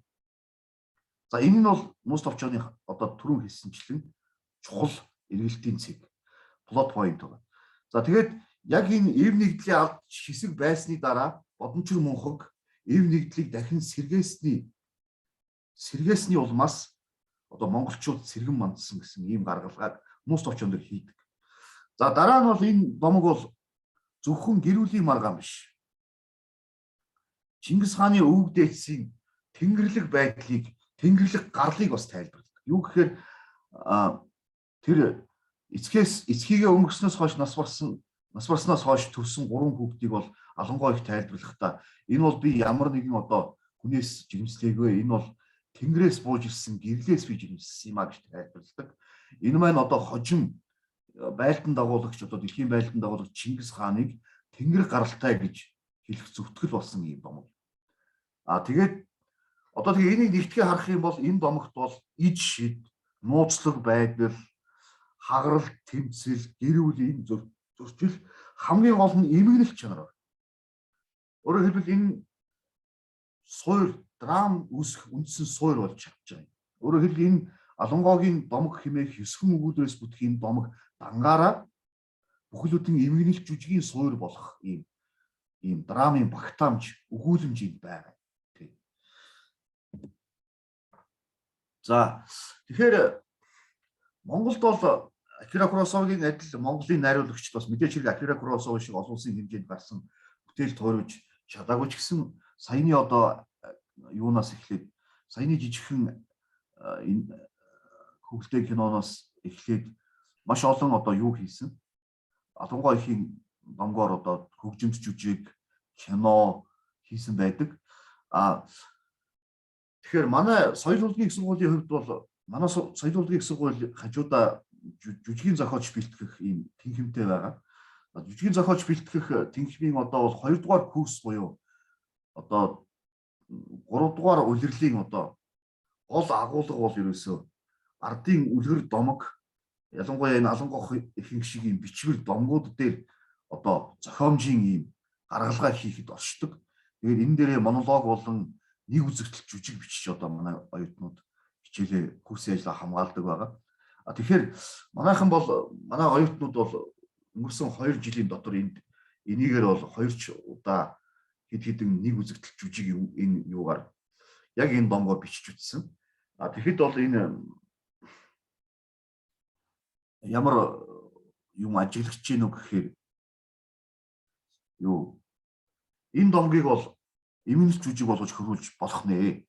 За энэ нь бол Мус товчооны одоо түрүүн хэлсэнчлэн чухал эргэлтийн цэг плот point байна. За тэгээд яг энэ эв нэгдлийн алд хэсэг байсны дараа бодомчир мөнхөг эв нэгдлийг дахин сэргээсний улмаас одоо монголчууд сэргэн мандсан гэсэн ийм гаргалгааг Мус товчоон дээр хийдэг. За дараа нь бол энэ домог бол зөвхөн гэрүүлийн маргаан биш. Чингис хааны өвөг дээдсийн тэнгэрлэг байдлыг, тэнгэрлэг гарлыг бас тайлбарладаг. Юу гэхээр тэр эцгийгээ өнгөрснөөс хойш нас барснаас хойш төрсэн 3 хүүхдийг бол Алангойх тайлбарлахдаа энэ бол би ямар нэгэн одоо хүнээс жирэмслээгүй, энэ бол тэнгэрээс бууж ирсэн гэрлээс би жирэмссэн юм а гэж тайлбарладаг. Энэ маань одоо хожим байлдан дагуулагч одоо дэлхийн байлдан дагуулагч Чингис хааныг тэнгэр гаралтай гэж хэлэх зүтгэл болсон юм домог. Тэгээд одоо энийг нэгтгэе харах юм бол энэ домогт бол иж шид, нууцлаг байдал, хагарал, тэмцэл, гэр бүлийн зөрчил хамгийн гол нь эмгэнэлт чанар. Өөрөөр хэлбэл энэ суур драм үүсэх үндсэн суур болж чадж байгаа. Өөрөөр хэлбэл энэ Алангойгийн домог хэмээх 9 өгүүлбэрээс бүтэх энэ домог дангаараа бүхлүүдийн эмгэнэлт жүжигийн суур болох ийм драмын багтаамж өгүүлэмж энд байгаа. За тэгэхээр Монголд бол Акира Куросавагийн адил Монголын найруулагчд бас мэдээж хэрэг Акира Куросава шиг олон улсын хэмжээнд гарсан бүтээл тойрож чадаагүй ч гэсэн саяны одоо юунаас эхлээд саяны жижигхэн энэ хөвгөлтэй киноноос эхлээд маш олон одоо юу хийсэн. Алангуй ихийн домгоор одоо хөгжимч жүжиг кино хийсэн байдаг. Тэгэхээр манай соёл урлагийн их сургуулийн хувьд бол манай соёл урлагийн их сургууль хажуудаа жүжигийн зохиолч бэлтгэх ийм тэнхимтэй байгаа. Жүжигийн зохиолч бэлтгэх тэнхимийн одоо бол 2 дугаар курс буюу одоо 3 дугаар улирлын одоо гол агуулга бол ерөөсөө ардын үлгэр домог ялангуяа энэ алангох ихэнх шиг ийм бичвэр домгууд дээр одоо зохиомжийн ийм гаргалгаа хийхэд оршдог. Тэгээд энэ дээрээ монолог болон нэг үзэгдэл жүжиг бичиж одоо манай оюутнууд хичээлээ курсын ажлаа хамгаалдаг байгаа. Тэгэхээр манайхан бол манай оюутнууд бол өнгөрсөн 2 жилийн дотор энийгээр бол 2 удаа хэд хэдэн нэг үзэгдэл жүжиг энэ юугаар яг энэ домгоо бичиж үтсэн. Тэгэхэд бол энэ ямар юм ажиглагч гэнэ үү гэхээр юу энэ домгийг бол эмгэнэлт жүжиг болгож хөрвүүлж болох нэ.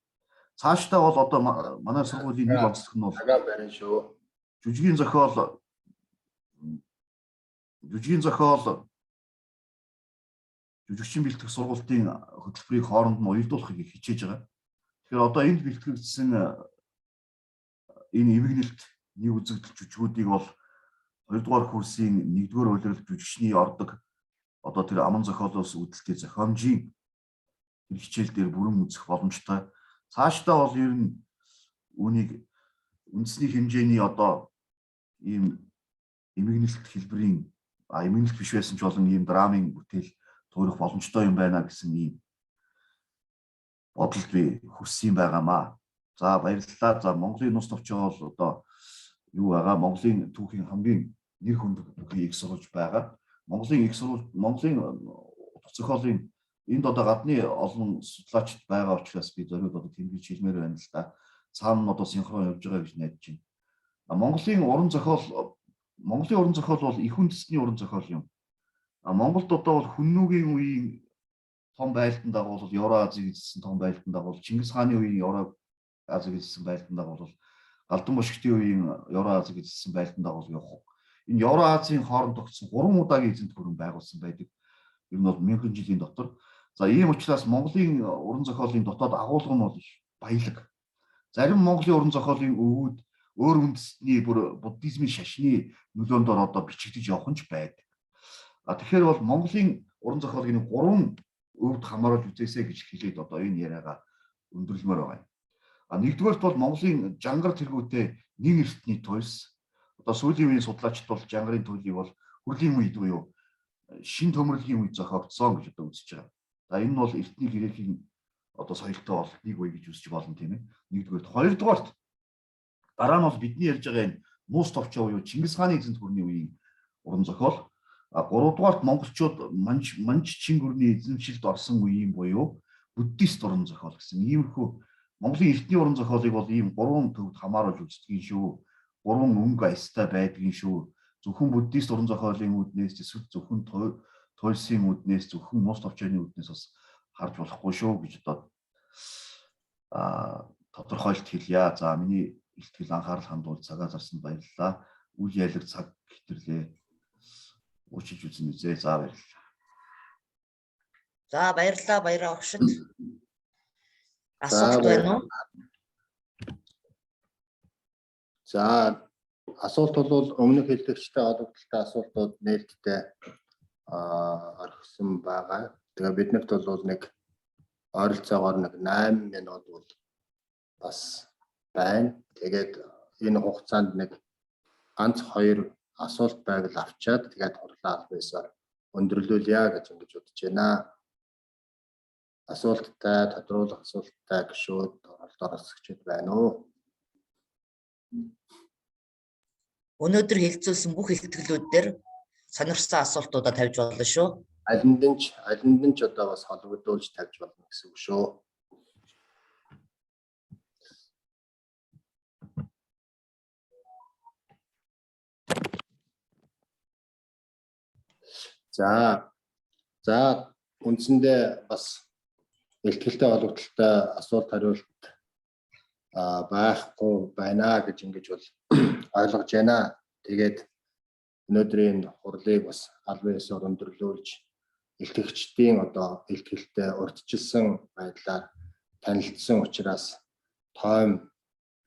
Цаашдаа бол одоо манай сургуулийн нэг онцлог нь бол барин шүү. Жүжигийн зохиол жүжигчин бэлтгэх сургуулийн хөтөлбөрийг хооронд нь уялдуулахыг хичээж байгаа. Тэгэхээр одоо энд бэлтгэгдсэн энэ эмгэнэлт нэг үзэгдэл жүжигүүдийг бол 2 дугаар курсын 1-р улирал жүжигчний ордог одоо тэр аман зохиолоос үүдэлтэй зохиомжийн хичээл дээр бүрэн үзэх боломжтой. Цаашдаа бол ер нь үүнийг үндэсний хэмжээний одоо ийм эмгэнэлт хэлбэрийн эмгэнэлт биш байсан ч болон ийм драмын бүтээл туурах боломжтой юм байна гэсэн ийм бодолд би хүссэн байгаамаа. За баярлалаа. За Монголын нус товчоо бол одоо юу байгаа? Монголын түүхийн хамгийн нэр хүнд их сурвалж байгаа. Монголын утга зохиолын энд одоо гадны олон судлаачид байгаа учраас би зориуд одоо тэмдэглэж хэлмээр байна л да. Цаана нь одоо синхрон явж байгаа гэж найдаж байна. Монголын уран зохиол бол их үндэстний уран зохиол юм. Монголд одоо бол Хүннүүгийн үеийн том байлдан дагуулвал Евразийг эзэлсэн том байлдан дагуул, Чингис хааны үеийн Евразийг эзэлсэн байлдан дагуул, Галдан бошгтын үеийн Евразийг эзэлсэн байлдан дагуул явах. Энэ Евразийн хооронд тогтсон 3 удаагийн эзэнт гүрэн байгуулсан байдаг. Ер нь бол 1000 жилийн дотор. За ийм учраас Монголын уран зохиолын дотоод агуулга нь бол баялаг. Зарим Монголын уран зохиолын өвүүд өөр үндэстний бүр буддизмын шашны нөлөөндөө одоо бичигдэж явах нь ч байдаг. Тэгэхээр бол Монголын уран зохиолын 3 өвд хамааруулж үзээсэй гэж хэлээд одоо энэ яриагаа өндөрлмөр байгаа юм. Нэгдүгээрт бол Монголын жангар тэргүүтэй нэг эртний туйлс. Одоо сүүлийн үеийн судлаачид бол жангарын туйлыг бол хүрлийн үед буюу шин төмөрлөгийн үед зохиогдсон гэж одоо үзэж байгаа. За энэ нь бол эртний грекийн одоо соёлтой бол нэг үе гэж үзэж болно тийм ээ. Нэгдүгээрт, хоёрдугаарт дараа нь бол бидний ярьж байгаа энэ нуус товчоо буюу Чингис хааны эзэнт гүрний үеийн уран зохиол. Гуравдугаарт монголчууд манж чин гүрний эзэмшилд орсон үеийн буюу буддист уран зохиол гэсэн иймэрхүү Монголын эртний уран зохиолыг бол ийм 3 төвд хамааруулж үздэгin шүү. 3 өнгө аястай байдгийн шүү. Зөвхөн буддист уран зохиолын үүднээс эсвэл зөвхөн туйлсын үүднээс зөвхөн нуус товчооны үүднээс бас харж болохгүй шүү гэж одоо тодорхойлт хэлье. За миний ихтгэл анхаарал хандуул цагаа зарсанд баярлалаа. Үйл ялэг цаг хэвтэрлээ. Уучиж үзэн үзье. За баярлалаа. За баярлалаа баяраа огшид. Асуулт байна уу? За асуулт бол өмнөх хэллэгчтэй холбогдолтой асуултууд нээлттэй орхисон байгаа. Тэгээ биднэрт бол нэг ойролцоогоор нэг 8 минут бол бас байна. Тэгээд энэ хугацаанд нэг ганц 2 асуулт байвал авчаад тэгээд хурлаа албаасаар өндөрлүүлье гэж ингэж бодож байна. Асуулттай, тодруулах асуулттай гишүүд оролцогчид байна уу? Өнөөдөр хэлцүүлсэн бүх ихтгэлүүд дээр сонирхсан асуултуудаа тавьж болно шүү. Алинд нь ч одоо бас холбогдуулж тавьж болно гэсэн үг шүү. За үндсэндээ бас илтгэлтэй холбогдолтой асуулт хариулт байхгүй байна гэж ингэж бол ойлгож байна. Тэгээд өнөөдрийн хурлыг бас албан ёсоор өндөрлүүлж илтгэгчдийн одоо илтгэлтэй урьдчилсан байдлаар танилцсан учраас тойм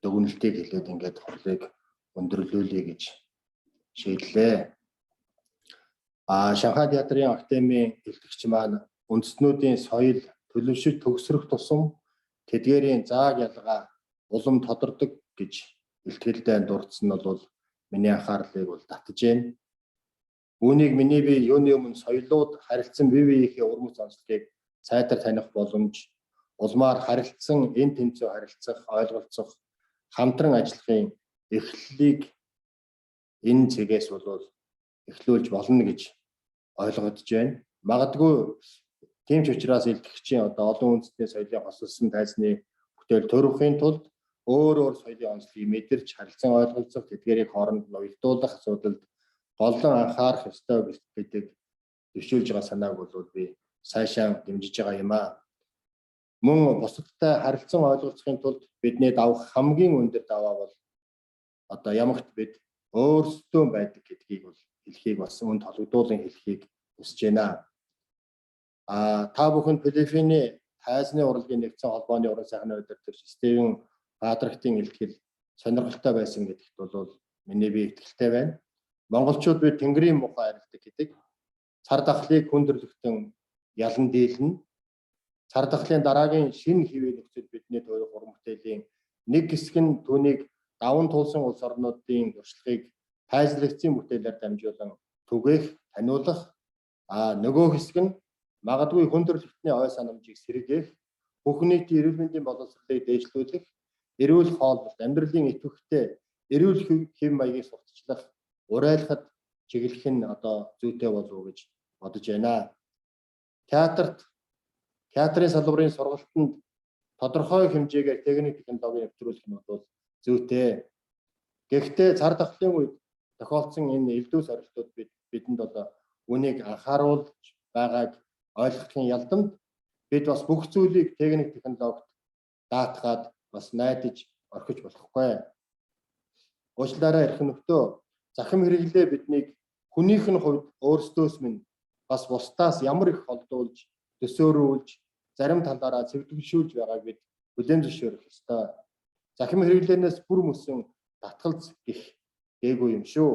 дүгнэлтийг хэлээд ингээд хурлыг өндөрлүүлье гэж шийдлээ. Шанхай театрын академийн илтгэгч маань үндэстнүүдийн соёл төлөвшөж төгсрөх тусам тэдгээрийн зааг ялгаа улам тодордог гэж илтгэлдээ дурдсан нь бол миний анхаарлыг бол татж байна. Үүнийг миний бие юуны өмнө соёлууд харилцсан бие биеийнхээ урам зорилтыг сайтар таних боломж, улмаар харилцсан энэ тэнцүү харилцах, ойлголцох, хамтран ажиллахын эхлэлийг энэ цэгээс бол эхлүүлж болно гэж ойлгогдож байна. Магадгүй тийм ч учраас илтгэгчийн одоо олон үндэстний соёлын хосолсон тайзны бүтээл төрөхын тулд өөр соёлын онцлогийг мэдэрч харилцан ойлголцох, тэдгээрийг хооронд нь уялдуулах асуудалд голлон анхаарах ёстой гэдэг төвшүүлж байгаа санааг бол би сайшаа дэмжиж байгаа юм аа. Мөн бусадтай харилцан ойлголцохын тулд бидний давах хамгийн өндөр даваа бол одоо ямагт бид өөрсдөө байдаг гэдгийг бол хэлхийг бас үнд холбогдуулан хэлхийг хүсэж байна. Та бүхэн Филиппиний тайзны урлагийн нэгдсэн холбооны уран сайхны удирдагч Стивен Баадрагтын илтгэл сонирхолтой байсан гэдэгт бол миний бие итгэлтэй байна. Монголчууд бид тэнгэрийн мухай арилдаг гэдэг. Цар тахлыг хүндрэлтэн ялан дийлнэ. Цар тахлын дараагийн шинэ хэвийн нөхцөл бидний төрөх уран бүтээлийн нэг хэсэг нь түүнийг даван туулсан улс орнуудын туршлагыг тайзлагцын бүтээлээр дамжуулан түгээх, таниулах, нөгөө хэсэг нь магадгүй хүндрэлтний ой санамжийг сэргээх, бүх нийтийн эрүүл мэндийн боловсролыг дээшлүүлэх, эрүүл хооллолт, амьдралын идэвхтэй эрүүл хэв маягийг сурталчлах, урайлахад чиглэх нь одоо зүйтэй болов уу гэж бодож байна. Театрын салбарын сургалтанд тодорхой хэмжээгээр техник технологийн нэвтрүүлэх нь бол зүйтэй. Гэхдээ цар тахлын үед тохиолдсон энэ элдв сорилтууд бидэнд одоо үнийг анхааруулж байгааг ойлгохын ялдамд бид бас бүх зүйлийг техник технологид даатгаад бас найдаж орхиж болохгүй. Уучлаарай эрх нөхдөө, захим хэрэглээ биднийг хүнийх нь хувьд өөрсдөөс минь бас бусдаас ямар их холдуулж, төсөөрүүлж, зарим талаараа цэвэрлүүлж байгааг бид бүлээн зөвшөөрөх ёстой. Захим хэрэглээнээс бүр мөсөн татгалз гэх гээгүй юм шүү.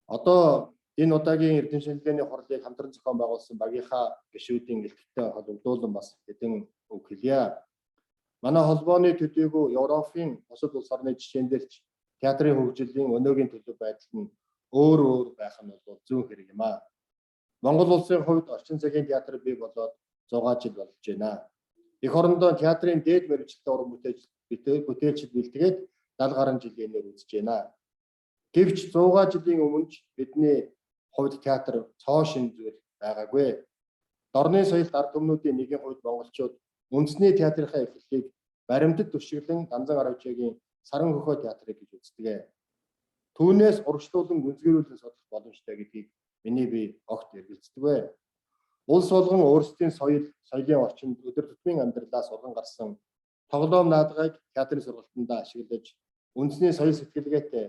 Одоо энэ удаагийн эрдэмтдийн хурлыг хамтран зохион байгуулсан багийнхаа гишүүдийн илтгэвтэй холбогдуулан бас хэдэн үг хэлье. Манай холбооны төдийгүй Европын бусад улс орны жишээн дээр ч театрын хөгжлийн өнөөгийн төлөв байдал нь өөр байх нь бол зүүн хэрэг юм аа. Монгол улсын хувьд орчин цагийн театр бий болоод 100 жил болж байна. Эх орондоо театрын дээд мэргэжилтэй уран бүтээлчид бэлтгээд 70 гаруй жилийн өмнө үзэж байна. Гэвч 100 жилийн өмнө бидний хувьд театр цоо шин зүйл байгаагүй. Дорны соёлт ард түмнүүдийн нэгэн хувьд монголчууд үндэсний театрынхаа эхлэлийг баримтад түшиглэн Данзан Аравчагийн Саран хөхөө театрыг гэж үздэг. Түүнээс урагшлуулан гүнзгийрүүлэн судлах боломжтой гэдгийг миний бие огт эргэлздэг. Улс болгон өөрсдийн соёлын орчинд өдөр тутмын амьдралаас урган гарсан тоглоом наадгайг театрын сургалтанд ашиглаж үндэсний соёл сэтгэлгээтэй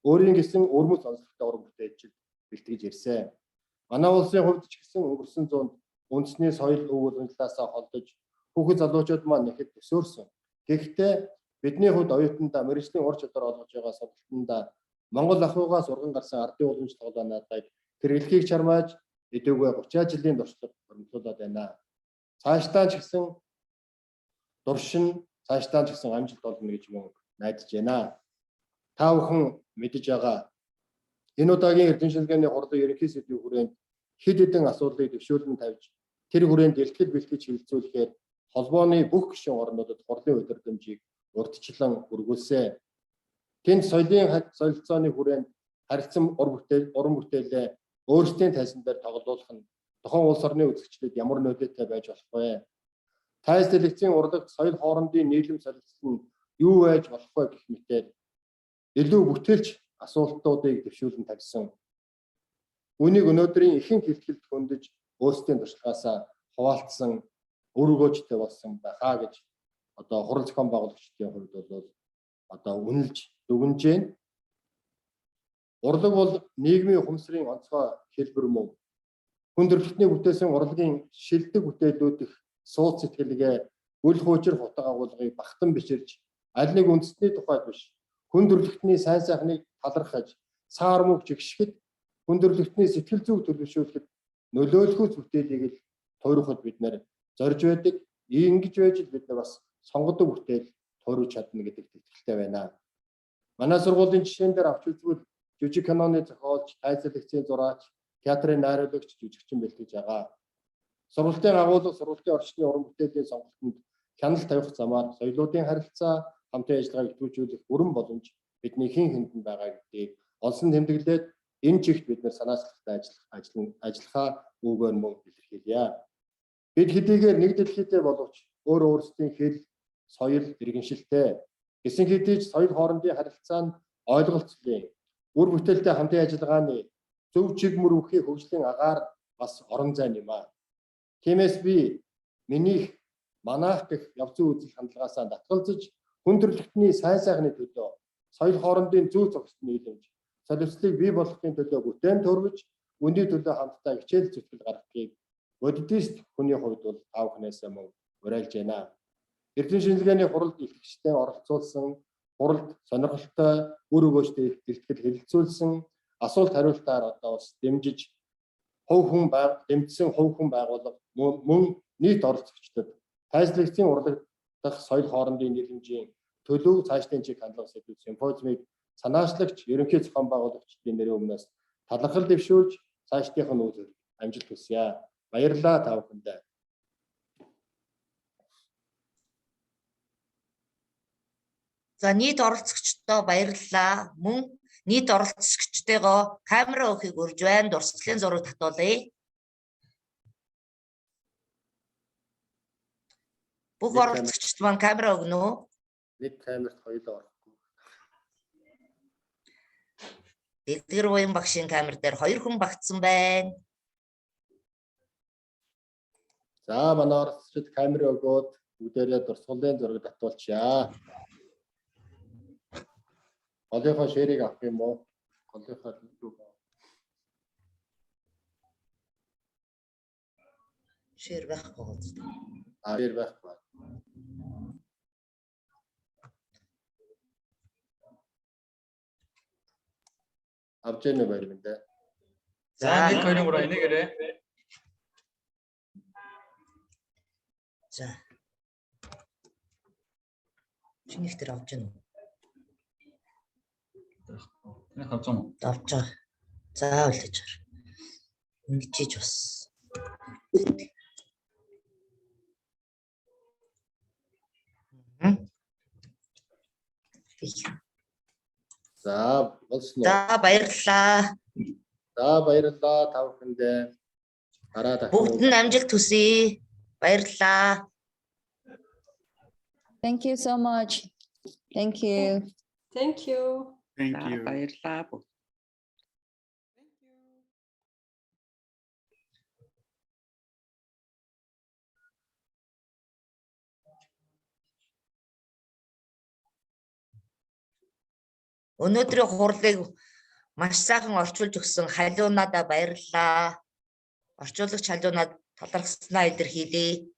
өөрийн гэсэн өрмөц онцлогтой уран бүтээлчид бэлтгэж ирсэн. Манай улсын хувьд ч гэсэн өнгөрсөн зуунд үндэсний соёл өв уламжлалаасаа холдож хүүхэд залуучууд маань нэхэд төсөөрсөн. Гэхдээ бидний хувьд оюутандаа мэргэжлийн ур чадвар олгож байгаа сургалтанда Монгол ахуйгаас урган гарсан ардын уламж тоглоом наадгайг хэрэглэхийг чармааж идэвгүй 30 жилийн туршлага хөрөнгөлүүлээд байна. Цаашдаа ч гэсэн дуршин, цаашдаа ч гэсэн амжилт олно гэж мөн найдаж байна. Та бүхэн мэдэж байгаа энэ удаагийн эрдэмтдийн хурлын ерөнхий сэдвийн хүрээнд хэд хэдэн асуудлыг төвшүүлэн тавьж тэр хүрээнд дэлгэхэд бэлтгэж хилцүүлэхээр холбооны бүх гишүүн орнуудад хурлын удирдамжийг урьдчилан үргэлжлүүлсэн. Тэнд соёлын солилцооны хүрээнд харилцан уран бүтээлээ өөрсдийн тайзан дээр тоглуулах нь тухайн улс орны үзэгчлүүд ямар нөлөөтэй байж болох вэ? Тайз дэлгэцийн урлагт соёл хоорондын нийлэм солилцол нь юу байж болох вэ гэх мэтээр илүү бүтээлч асуултуудыг төвшүүлэн тавьсан. Үүнийг өнөөдрийн ихэнх хэлтгэлд хөндөж өөрсдийн туршлагаасаа хуваалцсан өр өгөөжтэй болсон байхаа гэж одоо хурал зохион байгуулагчдын хувьд бол одоо үнэлж дүгнэж байна. Урлаг бол нийгмийн ухамсарын онцгой хэлбэр мөн. Хүн төрөлхтний бүтээсэн урлагийн шилдэг бүтээлүүд их сууд сэтгэлгээ, үл хуучир хутга агуулгыг багтан биширж, аль нэг үндэстний тухайд биш, хүн төрөлхтний сайн сайхныг талархаж, саар мөг жигшгэд, хүн төрөлхтний сэтгэл зүг төлөвшүүлэхэд нөлөөлөхүйц бүтээлийг л тойроход бид нэр зорж байдаг. Ингэж байж бид нар бас сонгодог бүтээл тойрож чадна гэдэгт итгэлтэй байна. Манай сургуулийн жишээн дээр авч үзвэл жижиг киноны зохиолч, тайзал лекцийн зураач, театрын найруулагч, жүжигчин бэлтгэж байгаа. Сургуулийн агуулга, сургуулийн орчны уран бүтээлийн сонголтод хяналт тавих замаар соёлоодын харилцаа, хамтын ажиллагааг идэвхжүүлэх бүрэн боломж бидний хэн хэнд байгаа гэдгийг олсон тэмдэглээд энэ чигт бид нар санаачлалтай ажиллахаа үүгээр мөн илэрхийлье. Бид хэдийгээр нэг дэлхийдээ боловч өөрсдийн хэл, соёл, иргэншилтэй гэсэн хэдий ч соёл хоорондын харилцаанд ойлголцлын үр бүтээлтэй хамтын ажиллагааны зөв чиг мөр үхий хөгжлийн агаар бас орон зай юм аа. Тиймээс би минийх манаах гэх явц үзэл хандлагаасаа татгалзаж хүн төрөлхтний сайн сайхны төлөө соёл хоорондын зүй зохистой нийлэмж солилцлыг бий болгохын төлөө бүтээн төрвж үний төлөө хамтдаа хичээл зүтгэл гаргахыг боддист хүний хувьд бол тав хүнээсээ мөн уриалж байна. Эрдэм шинжилгээний хуралд илтгэгчдээ оролцуулсан, хуралд сонирхолтой үр өгөөжтэй ихтгэл хэлэлцүүлсэн, асуулт хариултаар одоо бас дэмжиж дэмжсэн хувь хүн байгууллага мөн нийт оролцогчдод тайзлагчдын урлаг дахь соёл хоорондын нийлэмжийн төлөв цаашдын чиг хандлага сэдвүүд симпозиумыг санаачлагч, ерөнхий зохион байгуулагчдын нэрийн өмнөөс талархал дэвшүүлж цаашдынх нь үйл амжилт хүсье. Баярлалаа та бүхэндээ. За нийт оролцогчдоо баярлалаа. Мөн нийт оролцогчдойгоо камера өгөхийг урьж байна. Дурсгалын зураг татуулъя. Бүх оролцогчд маань камера өгнө үү? Нэг камерт хоёулаа орохгүй. Дэлгэр буян багшийн камер дээр 2 хүн багтсан байна. За манай оролцогчид камер өгөөд бүгдээрээ дурсгалын зураг татуулчаа. Голынхоо ширийг авах юм уу? Голынхоо юу вэ? Шир байхгүй. Шир байхгүй. Авч яана байр минь дээ. За 1 2 3 энэгээрээ. За. Чиний дээр авч яана. Тэнийх авч юм уу? Авч байгаа. За үлдээж байгаа. Ингэж бас. За болсон уу? За баярлалаа. За баярлалаа та бүхэндээ. Бүгд нь амжилт хүсье. Баярлалаа. Thank you so much. Thank you. Thank you. Thank you. Баярлалаа. Өнөөдрийн хурлыг маш сайхан орчуулж өгсөн халиунадаа баярлалаа. Орчуулагч халиунад талархснаа илэрхийлье.